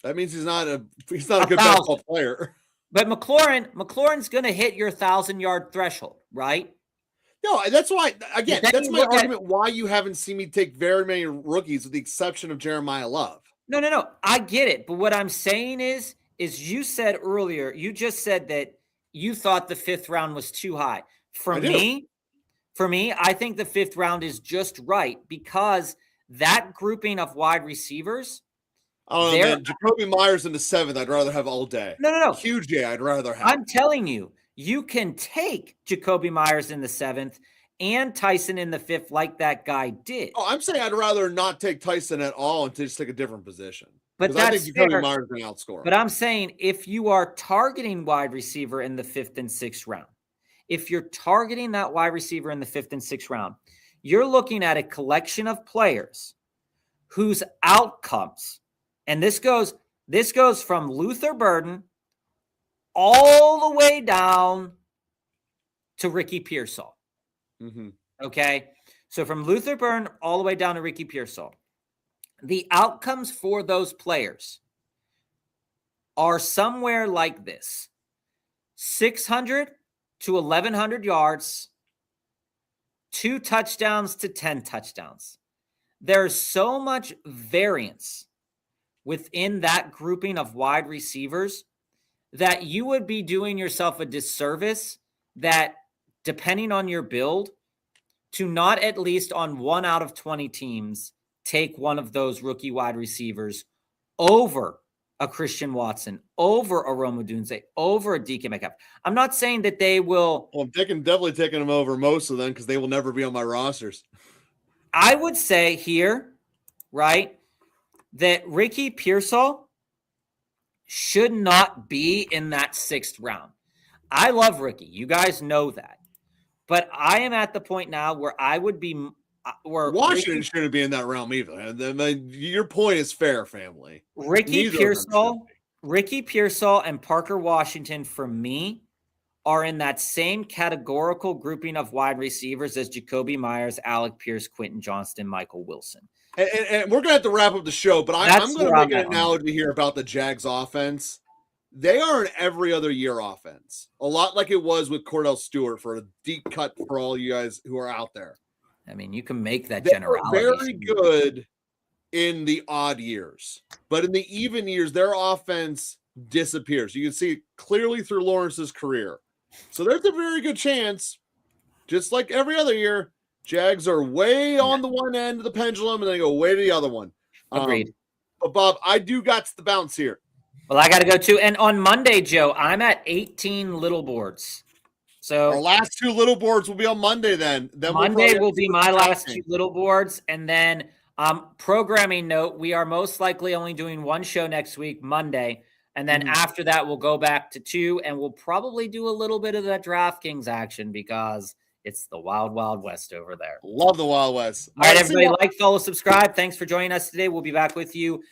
that means he's not a good basketball player.
But McLaurin's going to hit your 1,000-yard threshold, right?
No, that's why, again, that's my argument why you haven't seen me take very many rookies with the exception of Jeremiah Love.
No. I get it. But what I'm saying is you said earlier, you just said that you thought the 5th round was too high. For me, I think the 5th round is just right because that grouping of wide receivers.
Oh, man, Jacoby Myers in the 7th, I'd rather have all day.
No.
Huge day, I'd rather have.
I'm telling you, you can take Jacoby Myers in the 7th and Tyson in the 5th like that guy did.
Oh, I'm saying I'd rather not take Tyson at all and just take a different position.
But that's
I think Jacoby Myers can outscore.
But I'm saying if you are targeting wide receiver in the 5th and 6th round, if you're targeting that wide receiver in the 5th and 6th round, you're looking at a collection of players whose outcomes, and this goes from Luther Burden all the way down to Ricky Pearsall.
Mm-hmm.
Okay. So from Luther Burden all the way down to Ricky Pearsall, the outcomes for those players are somewhere like this: 600 to 1,100 yards, 2 touchdowns to 10 touchdowns. There's so much variance within that grouping of wide receivers that you would be doing yourself a disservice, that depending on your build, to not at least on 1 out of 20 teams take one of those rookie wide receivers over a Christian Watson, over a Rome Odunze, over a DK Metcalf. I'm not saying that they will.
Well, I'm definitely taking them over most of them because they will never be on my rosters.
I would say here, right, that Ricky Pearsall should not be in that 6th round. I love Ricky. You guys know that. But I am at the point now where I would be where
Washington shouldn't be in that realm either. And your point is fair, family.
Ricky Pearsall and Parker Washington, for me, are in that same categorical grouping of wide receivers as Jacoby Myers, Alec Pierce, Quentin Johnston, Michael Wilson.
And we're going to have to wrap up the show, but I'm going to make an analogy here about the Jags offense. They are an every other year offense, a lot like it was with Cordell Stewart, for a deep cut for all you guys who are out there.
I mean, you can make that generality.
They're very good in the odd years, but in the even years, their offense disappears. You can see it clearly through Lawrence's career. So there's a very good chance, just like every other year, Jags are way on the one end of the pendulum and they go way to the other one.
Agreed.
But Bob, I do got the bounce here.
Well, I got to go too. And on Monday, Joe, I'm at 18 little boards. So
our last 2 little boards will be on Monday then.
Monday will be my last 2 little boards. And then programming note, we are most likely only doing 1 show next week, Monday. And then after that, we'll go back to 2, and we'll probably do a little bit of that DraftKings action because it's the wild, wild west over there.
Love the Wild West.
All right, everybody, like, follow, subscribe. Thanks for joining us today. We'll be back with you